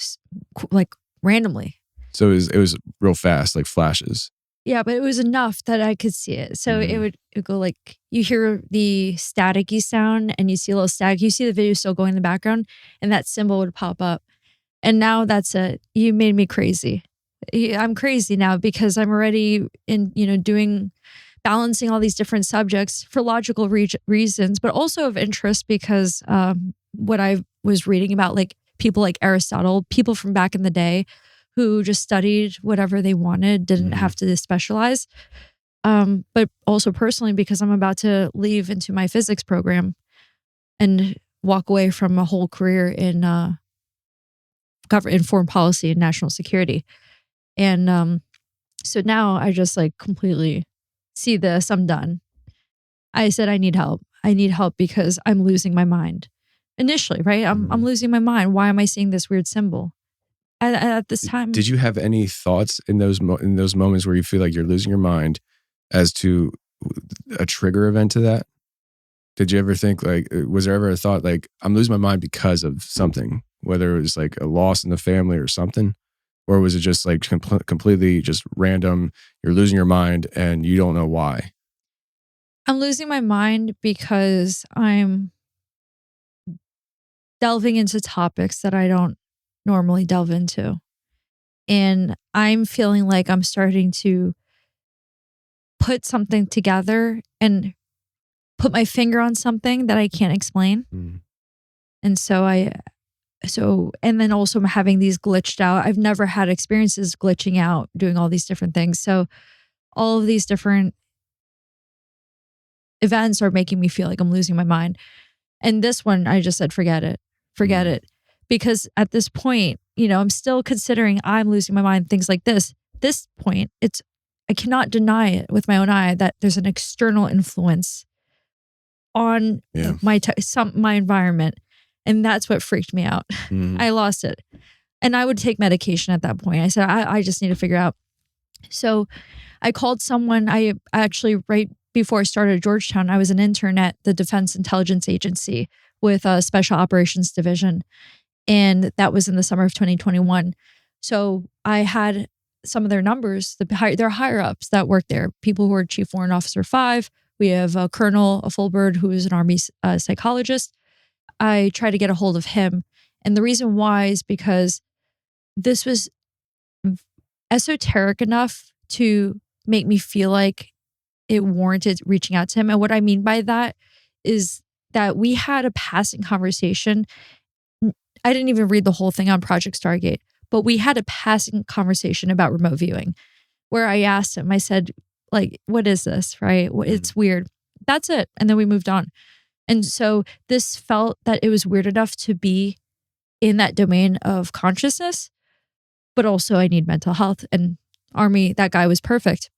like randomly. So it was real fast, like flashes. Yeah, but it was enough that I could see it. So it would go like, you hear the staticky sound and you see a little static. You see the video still going in the background and that symbol would pop up. And now that's it. You made me crazy. I'm crazy now because I'm already balancing all these different subjects for logical reasons, but also of interest because what I was reading about, like people like Aristotle, people from back in the day who just studied whatever they wanted, didn't have to specialize. But also personally, because I'm about to leave into my physics program and walk away from a whole career in foreign policy and national security. And so now I just like completely see this. I'm done. I said, I need help. I need help because I'm losing my mind. Initially, right? I'm losing my mind. Why am I seeing this weird symbol? At this time. Did you have any thoughts in those moments where you feel like you're losing your mind as to a trigger event to that? Did you ever think like, was there ever a thought like, I'm losing my mind because of something, whether it was like a loss in the family or something? Or was it just like completely just random, you're losing your mind and you don't know why? I'm losing my mind because I'm delving into topics that I don't normally delve into. And I'm feeling like I'm starting to put something together and put my finger on something that I can't explain. And and then also I'm having these glitched out. I've never had experiences glitching out, doing all these different things. So all of these different events are making me feel like I'm losing my mind. And this one, I just said, forget it. Because at this point, I'm still considering I'm losing my mind, things like this. This point, I cannot deny it with my own eye that there's an external influence on my environment. And that's what freaked me out. I lost it. And I would take medication at that point. I said, I just need to figure out. So I called someone. I actually, right before I started at Georgetown, I was an intern at the Defense Intelligence Agency with a Special Operations Division. And that was in the summer of 2021. So I had some of their numbers, their higher ups that worked there, people who are Chief Warrant Officer 5. We have a Colonel, a Fulbird, who is an Army psychologist. I tried to get a hold of him. And the reason why is because this was esoteric enough to make me feel like it warranted reaching out to him. And what I mean by that is that we had a passing conversation. I didn't even read the whole thing on Project Stargate, but we had a passing conversation about remote viewing where I asked him, I said, like, what is this, right? It's weird. That's it. And then we moved on. And so this felt that it was weird enough to be in that domain of consciousness, but also I need mental health. And Army, that guy was perfect,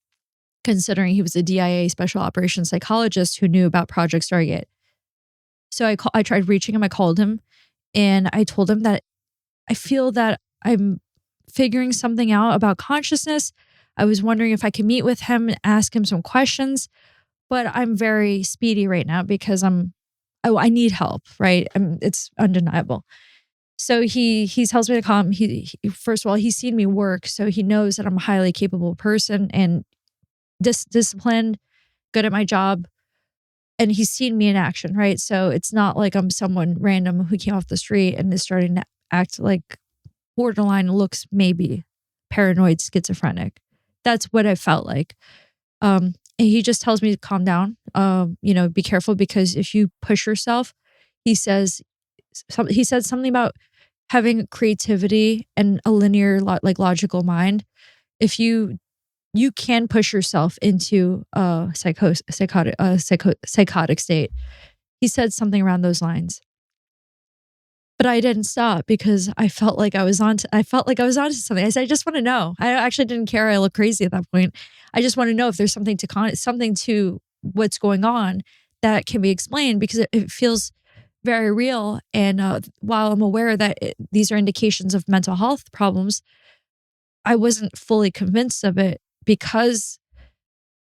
considering he was a DIA special operations psychologist who knew about Project Stargate. So I tried reaching him. I called him and I told him that I feel that I'm figuring something out about consciousness. I was wondering if I could meet with him and ask him some questions, but I'm very speedy right now because I need help, right? It's undeniable. So he tells me to call him. He first of all, he's seen me work, so he knows that I'm a highly capable person and disciplined, good at my job. And he's seen me in action, right? So it's not like I'm someone random who came off the street and is starting to act like borderline, looks maybe paranoid, schizophrenic. That's what I felt like. And he just tells me to calm down, be careful because if you push yourself, he said something about having creativity and a linear, logical mind. If you can push yourself into a psychotic state. He said something around those lines. But I didn't stop because I felt like I was onto something. I said, I just want to know. I actually didn't care. I look crazy at that point. I just want to know if there's something to what's going on that can be explained because it feels very real. And while I'm aware that these are indications of mental health problems, I wasn't fully convinced of it because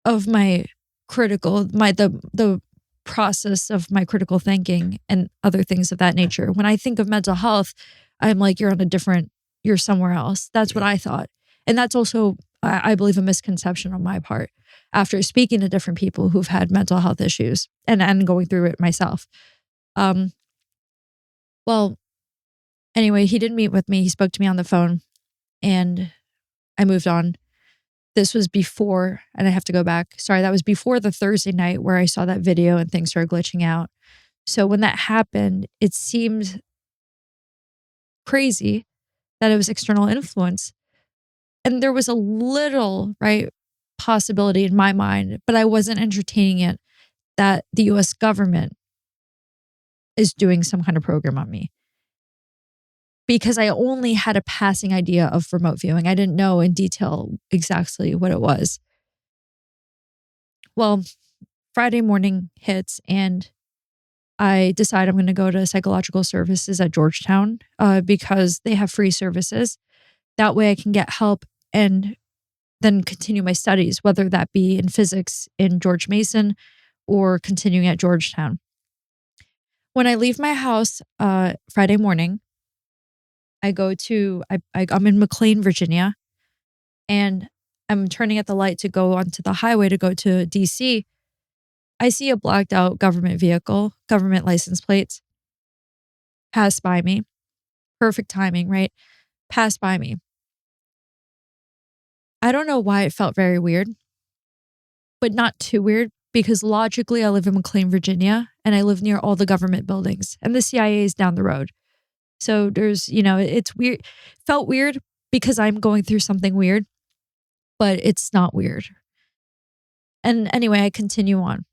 of my the process of my critical thinking and other things of that nature. When I think of mental health, I'm like, you're somewhere else. That's what I thought. And that's also, I believe, a misconception on my part after speaking to different people who've had mental health issues and going through it myself. Well, anyway, he didn't meet with me. He spoke to me on the phone and I moved on. This was before, and I have to go back. Sorry, that was before the Thursday night where I saw that video and things started glitching out. So when that happened, it seemed crazy that it was external influence. And there was a little, right, possibility in my mind, but I wasn't entertaining it, that the US government is doing some kind of program on me. Because I only had a passing idea of remote viewing. I didn't know in detail exactly what it was. Well, Friday morning hits and I decide I'm going to go to psychological services at Georgetown because they have free services. That way I can get help and then continue my studies, whether that be in physics in George Mason or continuing at Georgetown. When I leave my house Friday morning, I go to, I'm in McLean, Virginia, and I'm turning at the light to go onto the highway to go to DC. I see a blacked out government vehicle, government license plates, pass by me. Perfect timing, right? Pass by me. I don't know why it felt very weird, but not too weird because logically I live in McLean, Virginia, and I live near all the government buildings and the CIA is down the road. So there's, it's weird. Felt weird because I'm going through something weird, but it's not weird. And anyway, I continue on.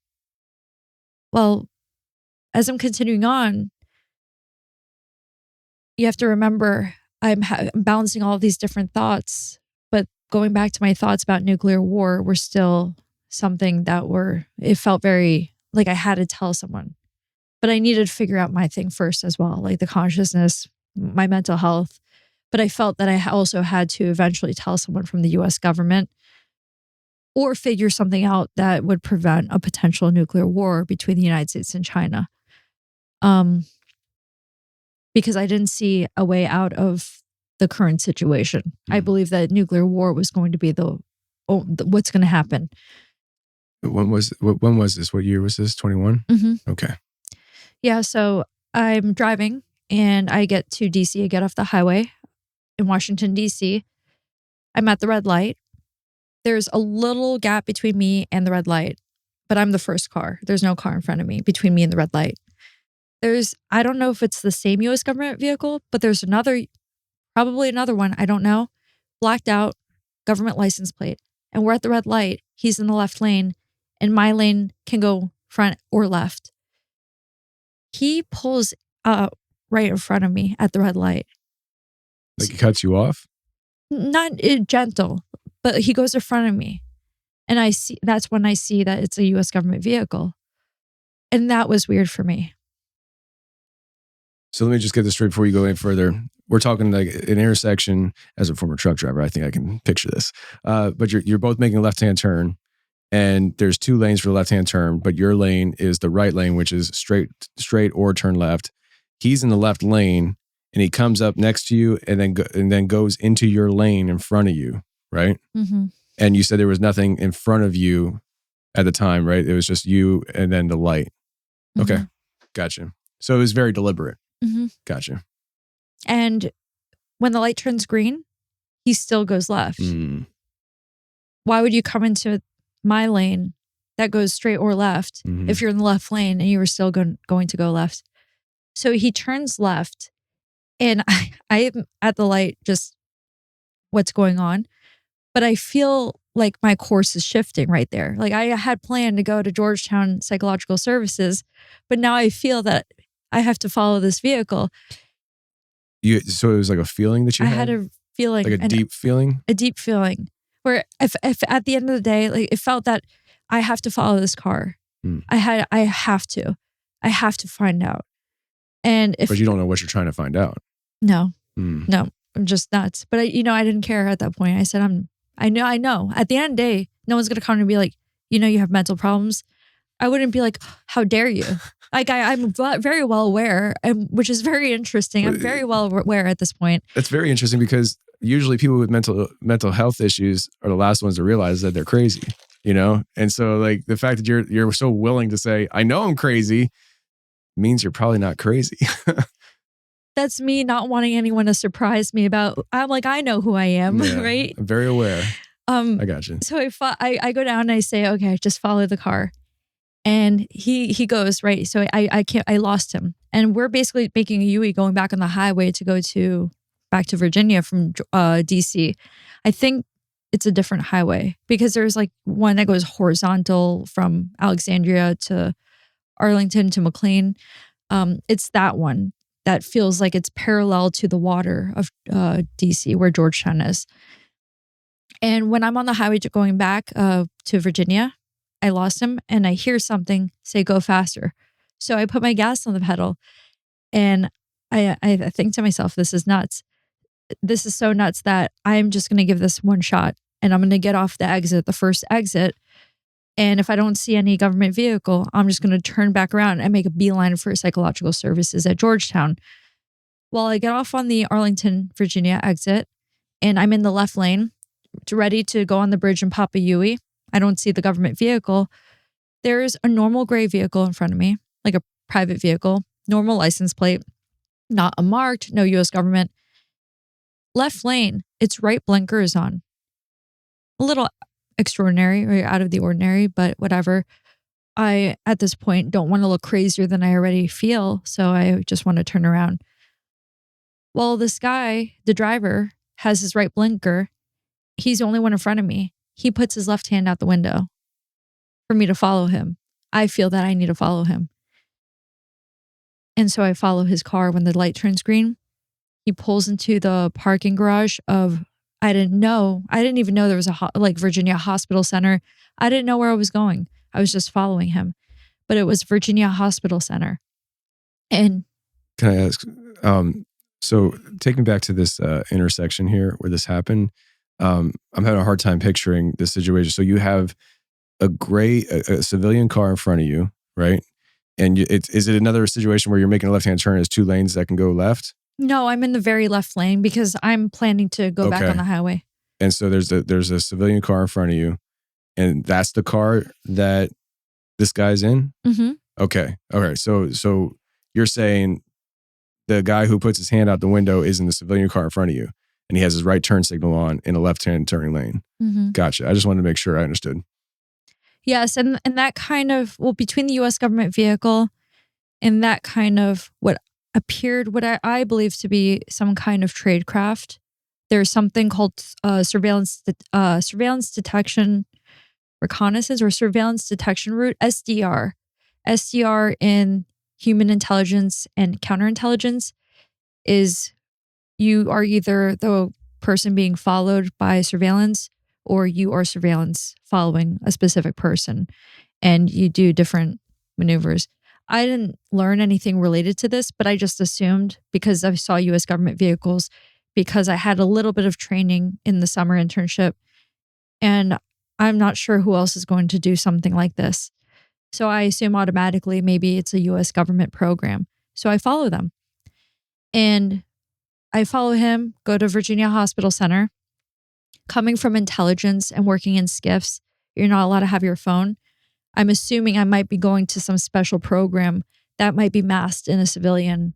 Well, as I'm continuing on, you have to remember I'm balancing all of these different thoughts, but going back to my thoughts about nuclear war were still something that it felt very like I had to tell someone. But I needed to figure out my thing first as well, like the consciousness, my mental health. But I felt that I also had to eventually tell someone from the US government or figure something out that would prevent a potential nuclear war between the United States and China. Because I didn't see a way out of the current situation. I believe that nuclear war was going to be what's going to happen. When was this? What year was this? 21? Mm-hmm. Okay. Yeah, so I'm driving and I get to DC. I get off the highway in Washington, DC. I'm at the red light. There's a little gap between me and the red light, but I'm the first car. There's no car in front of me between me and the red light. I don't know if it's the same US government vehicle, but there's probably another one, I don't know, blacked out government license plate. And we're at the red light. He's in the left lane and my lane can go front or left. He pulls up right in front of me at the red light. Like he cuts you off? Not gentle, but he goes in front of me. And that's when I see that it's a US government vehicle. And that was weird for me. So let me just get this straight before you go any further. We're talking like an intersection. As a former truck driver, I think I can picture this. But you're both making a left-hand turn, and there's two lanes for the left-hand turn, but your lane is the right lane, which is straight or turn left. He's in the left lane, and he comes up next to you, and then goes into your lane in front of you, right? Mm-hmm. And you said there was nothing in front of you at the time, right? It was just you and then the light. Okay, Mm-hmm. Gotcha. So it was very deliberate. Mm-hmm. Gotcha. And when the light turns green, he still goes left. Mm. Why would you come into my lane that goes straight or left if you're in the left lane and you were still going to go left? So he turns left and I am at the light, just what's going on. But I feel like my course is shifting right there. Like I had planned to go to Georgetown Psychological Services, but now I feel that I have to follow this vehicle. So it was like a feeling that you had? I had a feeling. Like a deep feeling? A deep feeling. Where if at the end of the day, like it felt that I have to follow this car. I have to find out. But you don't know what you're trying to find out. No, no, I'm just nuts. But I didn't care at that point. I said, I know. At the end of the day, no one's going to come and be like, you have mental problems. I wouldn't be like, how dare you? Like I'm very well aware, which is very interesting. I'm very well aware at this point. That's very interesting because usually people with mental health issues are the last ones to realize that they're crazy, And so like the fact that you're so willing to say, I know I'm crazy, means you're probably not crazy. That's me not wanting anyone to surprise me about, I'm like, I know who I am, right? I'm very aware. I got you. So I go down and I say, okay, just follow the car. And he goes, right. So I lost him. And we're basically making a UE going back on the highway to go to back to Virginia from DC. I think it's a different highway because there's like one that goes horizontal from Alexandria to Arlington to McLean. It's that one that feels like it's parallel to the water of DC where Georgetown is. And when I'm on the highway going back to Virginia, I lost him and I hear something say, go faster. So I put my gas on the pedal and I think to myself, this is nuts. This is so nuts that I'm just going to give this one shot and I'm going to get off the exit, the first exit. And if I don't see any government vehicle, I'm just going to turn back around and make a beeline for psychological services at Georgetown. Well, I get off on the Arlington, Virginia exit and I'm in the left lane, ready to go on the bridge and pop a Yui. I don't see the government vehicle. There's a normal gray vehicle in front of me, like a private vehicle, normal license plate, not a marked, no US government. Left lane, its right blinker is on. A little extraordinary or out of the ordinary, but whatever. I, at this point, don't want to look crazier than I already feel, so I just want to turn around. Well, this guy, the driver, has his right blinker. He's the only one in front of me. He puts his left hand out the window for me to follow him. I feel that I need to follow him. And so I follow his car when the light turns green. He pulls into the parking garage of, I didn't even know there was a Virginia Hospital Center. I didn't know where I was going. I was just following him. But it was Virginia Hospital Center. And can I ask, so take me back to this intersection here where this happened. I'm having a hard time picturing this situation. So you have a civilian car in front of you, right? And is it another situation where you're making a left-hand turn as two lanes that can go left? No, I'm in the very left lane because I'm planning to go back on the highway. And so there's a civilian car in front of you, and that's the car that this guy's in? Mm-hmm. Okay. So you're saying the guy who puts his hand out the window is in the civilian car in front of you, and he has his right turn signal on in a left-hand turning lane. Mm-hmm. Gotcha. I just wanted to make sure I understood. Yes, and that kind of, between the U.S. government vehicle and that kind of what appeared, what I believe to be some kind of trade craft, there's something called surveillance detection reconnaissance or surveillance detection route, SDR. SDR in human intelligence and counterintelligence is you are either the person being followed by surveillance or you are surveillance following a specific person and you do different maneuvers. I didn't learn anything related to this, but I just assumed because I saw US government vehicles, because I had a little bit of training in the summer internship, and I'm not sure who else is going to do something like this. So I assume automatically maybe it's a US government program. So I follow them. And I follow him, go to Virginia Hospital Center. Coming from intelligence and working in SCIFs, you're not allowed to have your phone. I'm assuming I might be going to some special program that might be masked in a civilian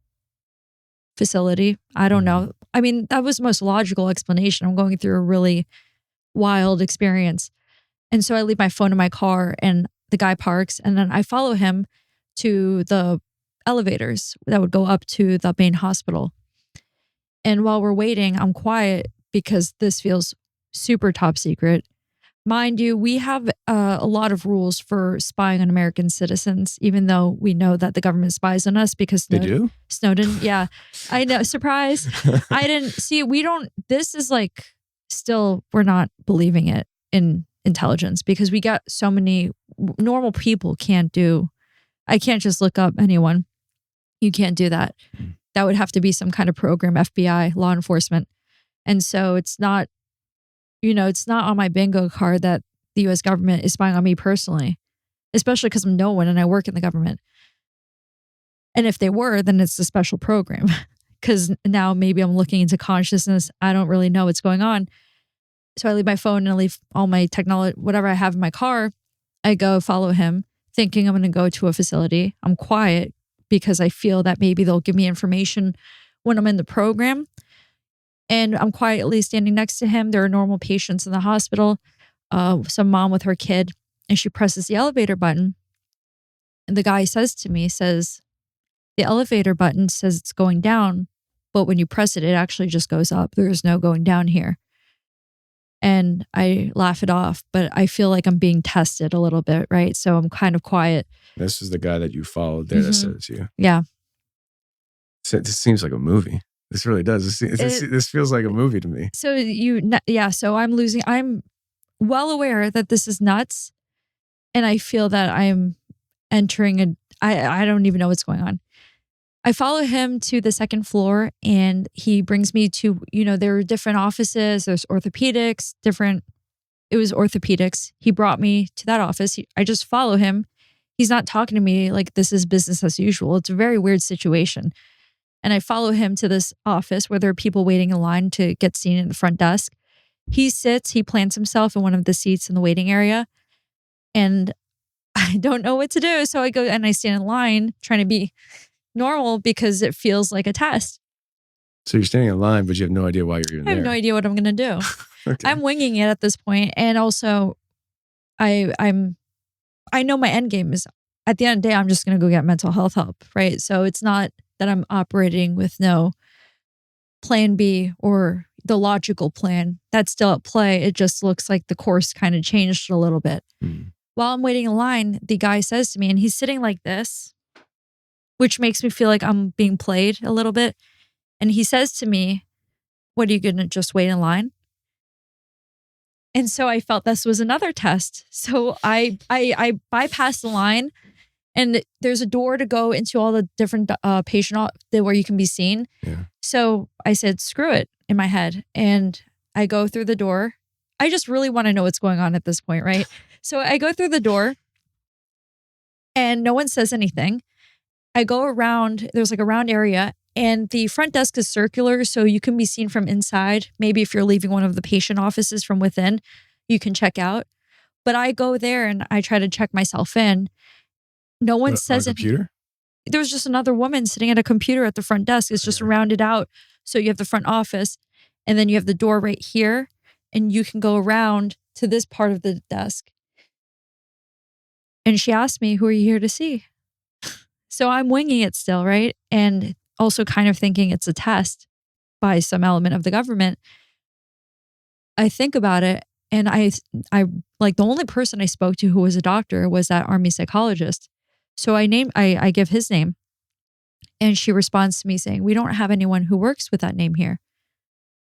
facility. I don't know. I mean, that was the most logical explanation. I'm going through a really wild experience. And so I leave my phone in my car and the guy parks and then I follow him to the elevators that would go up to the main hospital. And while we're waiting, I'm quiet because this feels super top secret. Mind you, we have a lot of rules for spying on American citizens, even though we know that the government spies on us because they do? Snowden. Yeah, I know. Surprise. I didn't see it. We don't, this is like still, we're not believing it in intelligence because we got so many normal people can't do. I can't just look up anyone. You can't do that. That would have to be some kind of program, FBI, law enforcement. And so it's not, it's not on my bingo card that the US government is spying on me personally, especially because I'm no one and I work in the government. And if they were, then it's a special program because now maybe I'm looking into consciousness. I don't really know what's going on. So I leave my phone and I leave all my technology, whatever I have in my car. I go follow him thinking I'm going to go to a facility. I'm quiet because I feel that maybe they'll give me information when I'm in the program. And I'm quietly standing next to him. There are normal patients in the hospital, some mom with her kid, and she presses the elevator button. And the guy says to me, the elevator button says it's going down, but when you press it, it actually just goes up. There's no going down here. And I laugh it off, but I feel like I'm being tested a little bit, right? So I'm kind of quiet. This is the guy that you followed there that said it to you. Yeah. This seems like a movie. This really does. This feels like a movie to me. So so I'm well aware that this is nuts. And I feel that I'm entering I don't even know what's going on. I follow him to the second floor and he brings me to, there are different offices. There's orthopedics, it was orthopedics. He brought me to that office. I just follow him. He's not talking to me like this is business as usual. It's a very weird situation. And I follow him to this office where there are people waiting in line to get seen in the front desk. He plants himself in one of the seats in the waiting area. And I don't know what to do. So I go and I stand in line trying to be normal because it feels like a test. So you're standing in line, but you have no idea why you're even there. I have no idea what I'm going to do. Okay. I'm winging it at this point. And also I know my end game is at the end of the day, I'm just going to go get mental health help, right? So it's not that I'm operating with no plan B or the logical plan. That's still at play. It just looks like the course kind of changed a little bit. While I'm waiting in line, the guy says to me, and he's sitting like this, which makes me feel like I'm being played a little bit. And he says to me, "What, are you going to just wait in line?" And so I felt this was another test. So I bypassed the line, and there's a door to go into all the different patient where you can be seen. Yeah. So I said, screw it in my head. And I go through the door. I just really want to know what's going on at this point, right? So I go through the door and no one says anything. I go around, there's like a round area, and the front desk is circular, so you can be seen from inside. Maybe if you're leaving one of the patient offices from within, you can check out. But I go there and I try to check myself in. No one says anything. Computer? There's just another woman sitting at a computer at the front desk. It's just rounded out. So you have the front office, and then you have the door right here, and you can go around to this part of the desk. And she asked me, "Who are you here to see?" So I'm winging it still, right? And also kind of thinking it's a test by some element of the government. I think about it, and I like the only person I spoke to who was a doctor was that Army psychologist. So I give his name, and she responds to me saying, "We don't have anyone who works with that name here."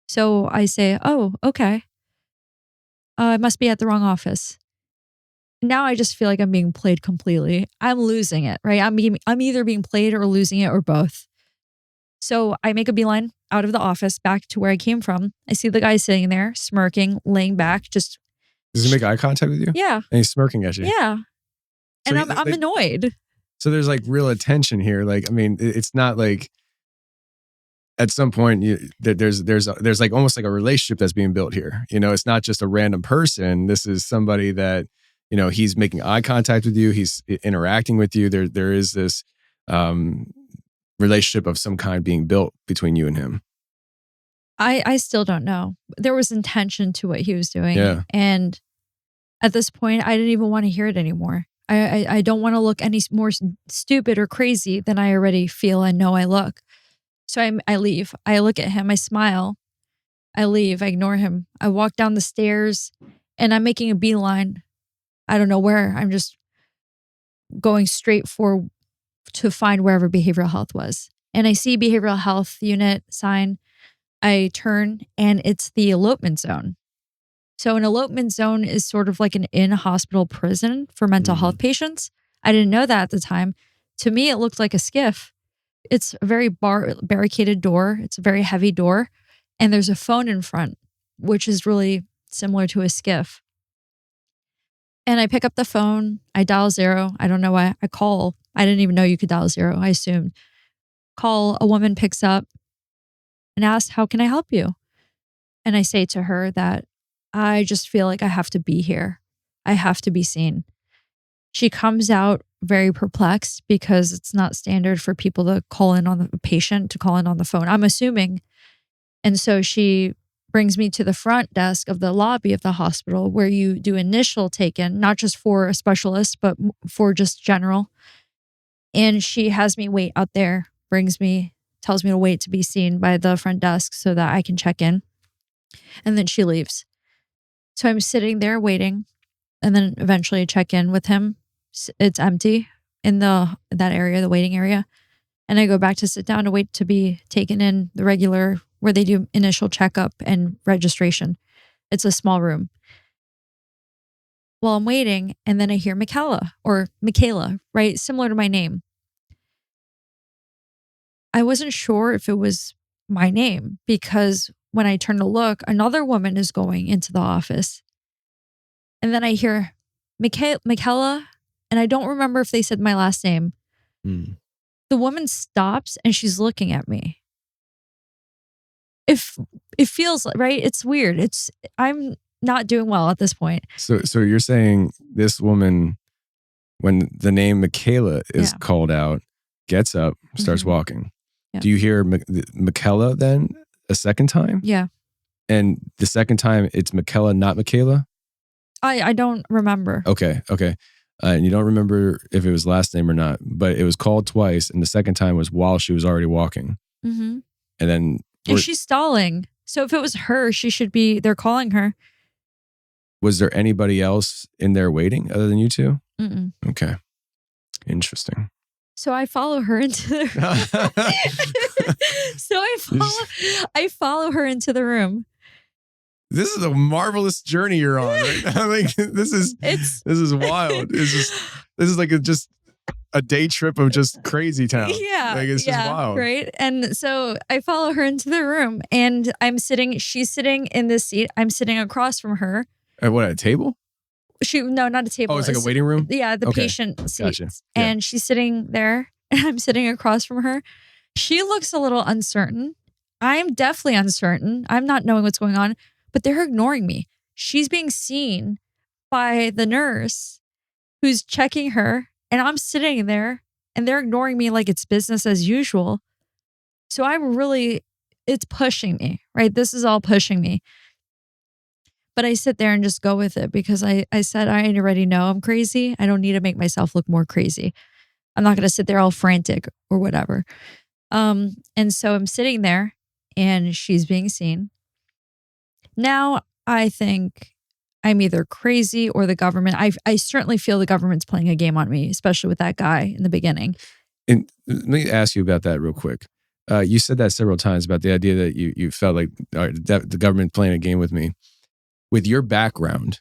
So I say, "Oh, okay. I must be at the wrong office." Now I just feel like I'm being played completely. I'm losing it, right? I'm either being played or losing it or both. So I make a beeline out of the office back to where I came from. I see the guy sitting there, smirking, laying back, just... Does he make eye contact with you? Yeah. And he's smirking at you? Yeah. So and I'm annoyed. So there's like real attention here. Like, I mean, it's not like at some point there's like almost like a relationship that's being built here. It's not just a random person. This is somebody that, he's making eye contact with you. He's interacting with you. There is this relationship of some kind being built between you and him. I still don't know. There was intention to what he was doing. Yeah. And at this point, I didn't even want to hear it anymore. I don't want to look any more stupid or crazy than I already feel and know I look. So I leave. I look at him. I smile. I leave. I ignore him. I walk down the stairs and I'm making a beeline. I don't know where. I'm just going straight to find wherever behavioral health was. And I see behavioral health unit sign. I turn and it's the elopement zone. So an elopement zone is sort of like an in-hospital prison for mental health patients. I didn't know that at the time. To me, it looked like a skiff. It's a very barricaded door. It's a very heavy door. And there's a phone in front, which is really similar to a skiff. And I pick up the phone. I dial 0. I don't know why. I call. I didn't even know you could dial 0. I assumed. Call. A woman picks up and asks, "How can I help you?" And I say to her that I just feel like I have to be here. I have to be seen. She comes out very perplexed because it's not standard for people to call in on the patient to call in on the phone, I'm assuming. And so she brings me to the front desk of the lobby of the hospital where you do initial take-in, not just for a specialist, but for just general. And she has me wait out there, brings me tells me to wait to be seen by the front desk so that I can check in. And then she leaves. So I'm sitting there waiting, and then eventually I check in with him. It's empty in that area, the waiting area. And I go back to sit down to wait to be taken in the regular where they do initial checkup and registration. It's a small room. Well, I'm waiting, and then I hear Michaela, right? Similar to my name. I wasn't sure if it was my name because when I turn to look, another woman is going into the office. And then I hear Michaela, and I don't remember if they said my last name. Mm. The woman stops and she's looking at me. If it feels right, it's weird. I'm not doing well at this point. So you're saying this woman, when the name Michaela is called out, gets up, starts walking. Yeah. Do you hear Michaela then a second time? Yeah. And the second time it's Michaela, not Michaela? I don't remember. Okay. And you don't remember if it was last name or not, but it was called twice, and the second time was while she was already walking. Mm-hmm. And then... And she's stalling. So if it was her, they're calling her. Was there anybody else in there waiting other than you two? Mm-mm. Okay. Interesting. So I follow her into the I follow her into the room. This is a marvelous journey you're on right now. Like this is wild. This is like just a day trip of just crazy town. Yeah. Like it's just wild. Right. And so I follow her into the room, and she's sitting in this seat. I'm sitting across from her. At what, at a table? No, not a table. Oh, it's like a waiting room? Yeah, the patient seat. Gotcha. And she's sitting there, and I'm sitting across from her. She looks a little uncertain. I'm definitely uncertain. I'm not knowing what's going on, but they're ignoring me. She's being seen by the nurse who's checking her, and I'm sitting there, and they're ignoring me like it's business as usual. So it's pushing me, right? This is all pushing me. But I sit there and just go with it because I said, I already know I'm crazy. I don't need to make myself look more crazy. I'm not going to sit there all frantic or whatever. And so I'm sitting there and she's being seen. Now I think I'm either crazy or the government. I certainly feel the government's playing a game on me, especially with that guy in the beginning. And let me ask you about that real quick. You said that several times about the idea that you felt like that the government playing a game with me. With your background,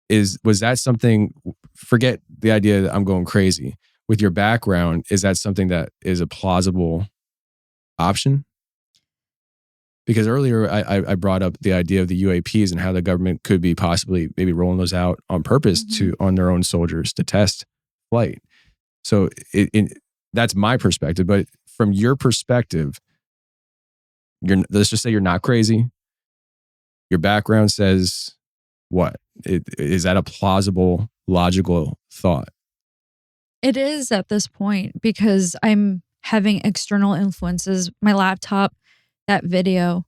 was that something, forget the idea that I'm going crazy. With your background, is that something that is a plausible option? Because earlier I brought up the idea of the UAPs and how the government could be possibly maybe rolling those out on purpose on their own soldiers to test flight. So that's my perspective. But from your perspective, let's just say you're not crazy. Your background says what? Is that a plausible, logical thought? It is at this point because I'm having external influences. My laptop, that video,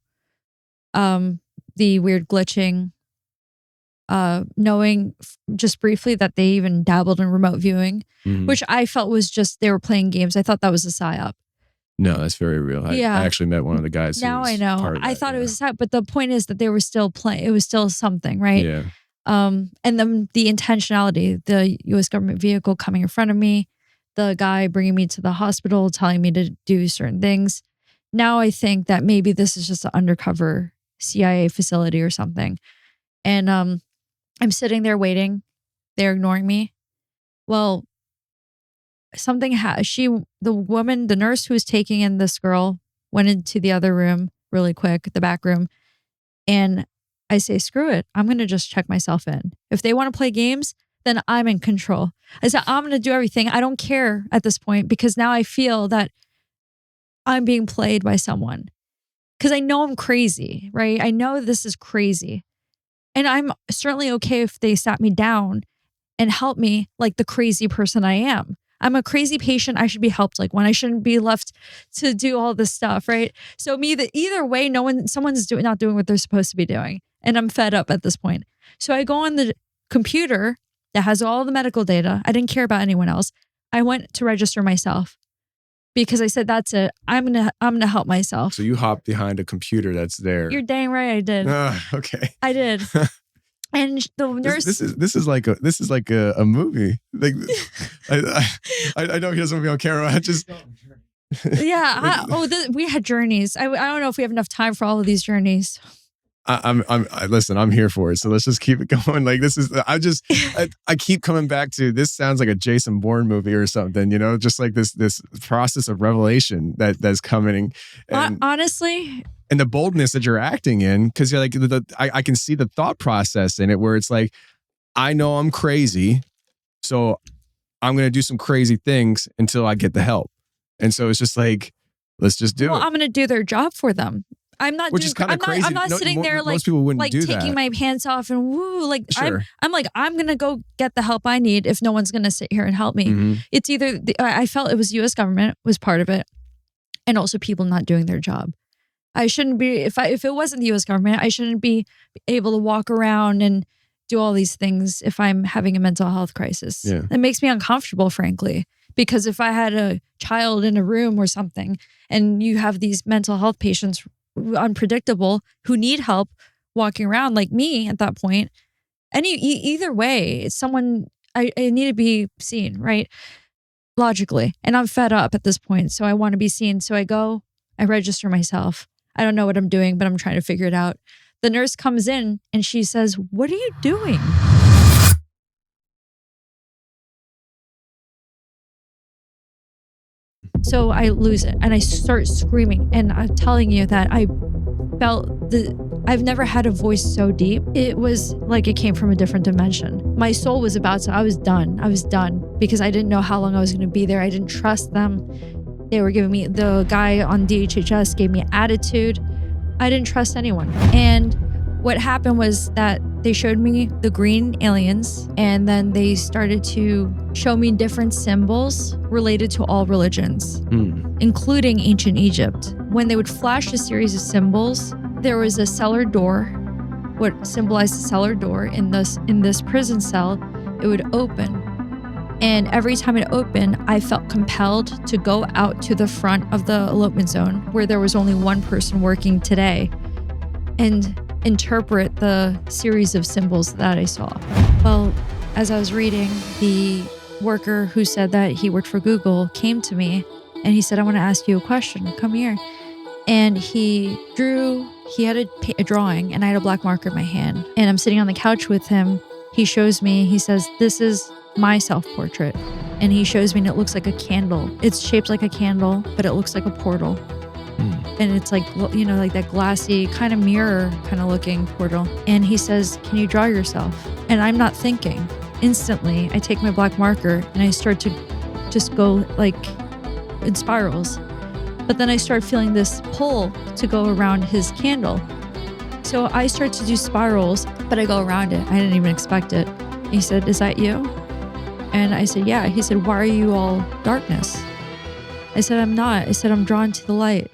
the weird glitching, knowing just briefly that they even dabbled in remote viewing, which I felt was just they were playing games. I thought that was a psyop. No, that's very real. I actually met one of the guys. Now I know. I thought it was a psyop, but the point is that they were still playing. It was still something, right? Yeah. And then the intentionality, the U.S. government vehicle coming in front of me, the guy bringing me to the hospital, telling me to do certain things. Now I think that maybe this is just an undercover CIA facility or something. And I'm sitting there waiting. They're ignoring me. Well, the woman, the nurse who was taking in this girl went into the other room really quick, the back room. And I say, screw it. I'm going to just check myself in. If they want to play games, then I'm in control. I said, I'm going to do everything. I don't care at this point because now I feel that I'm being played by someone because I know I'm crazy, right? I know this is crazy. And I'm certainly okay if they sat me down and help me like the crazy person I am. I'm a crazy patient. I should be helped like one. I shouldn't be left to do all this stuff, right? So either way, someone's not doing what they're supposed to be doing. And I'm fed up at this point. So I go on the computer that has all the medical data. I didn't care about anyone else. I went to register myself. because I said, that's it. I'm gonna help myself. So you hop behind a computer that's there. You're dang right I did. Okay. I did. And the nurse. This is like a movie. Like I know he doesn't want to be on camera. I just Yeah. We had journeys. I don't know if we have enough time for all of these journeys. Listen, I'm here for it. So let's just keep it going. Like I keep coming back to, this sounds like a Jason Bourne movie or something, just like this process of revelation that's coming. And, honestly. And the boldness that you're acting in, because you're like, I can see the thought process in it where it's like, I know I'm crazy, so I'm going to do some crazy things until I get the help. And so it's just like, let's just do it. I'm going to do their job for them. I'm not Which is kind of crazy. I'm not sitting there like, most people wouldn't do taking my pants off and woo. Like, sure. I'm like, I'm going to go get the help I need if no one's going to sit here and help me. Mm-hmm. It's either, I felt it was U.S. government was part of it, and also people not doing their job. I shouldn't be, if it wasn't the U.S. government, I shouldn't be able to walk around and do all these things if I'm having a mental health crisis. Yeah. It makes me uncomfortable, frankly, because if I had a child in a room or something and you have these mental health patients, unpredictable, who need help walking around like me at that point, either way, it's someone, I need to be seen, right? Logically. And I'm fed up at this point. So I want to be seen. So I register myself. I don't know what I'm doing, but I'm trying to figure it out. The nurse comes in and she says, "What are you doing?" So I lose it and I start screaming. And I'm telling you that I felt I've never had a voice so deep. It was like it came from a different dimension. My soul was I was done. I was done because I didn't know how long I was going to be there. I didn't trust them. They were giving me, the guy on DHHS gave me attitude. I didn't trust anyone. And what happened was that they showed me the green aliens, and then they started to show me different symbols related to all religions, including ancient Egypt. When they would flash a series of symbols, there was a cellar door, what symbolized the cellar door in this prison cell. It would open. And every time it opened, I felt compelled to go out to the front of the elopement zone where there was only one person working today and interpret the series of symbols that I saw. Well, as I was reading, the worker who said that he worked for Google came to me and he said, "I want to ask you a question. Come here." And he had a drawing and I had a black marker in my hand. And I'm sitting on the couch with him. He shows me, he says, "This is my self-portrait." And he shows me and it looks like a candle. It's shaped like a candle, but it looks like a portal. And it's like, like that glassy kind of mirror kind of looking portal. And he says, "Can you draw yourself?" And I'm not thinking. Instantly, I take my black marker and I start to just go like in spirals. But then I start feeling this pull to go around his candle. So I start to do spirals, but I go around it. I didn't even expect it. He said, "Is that you?" And I said, "Yeah." He said, "Why are you all darkness?" I said, "I'm not." I said, "I'm drawn to the light."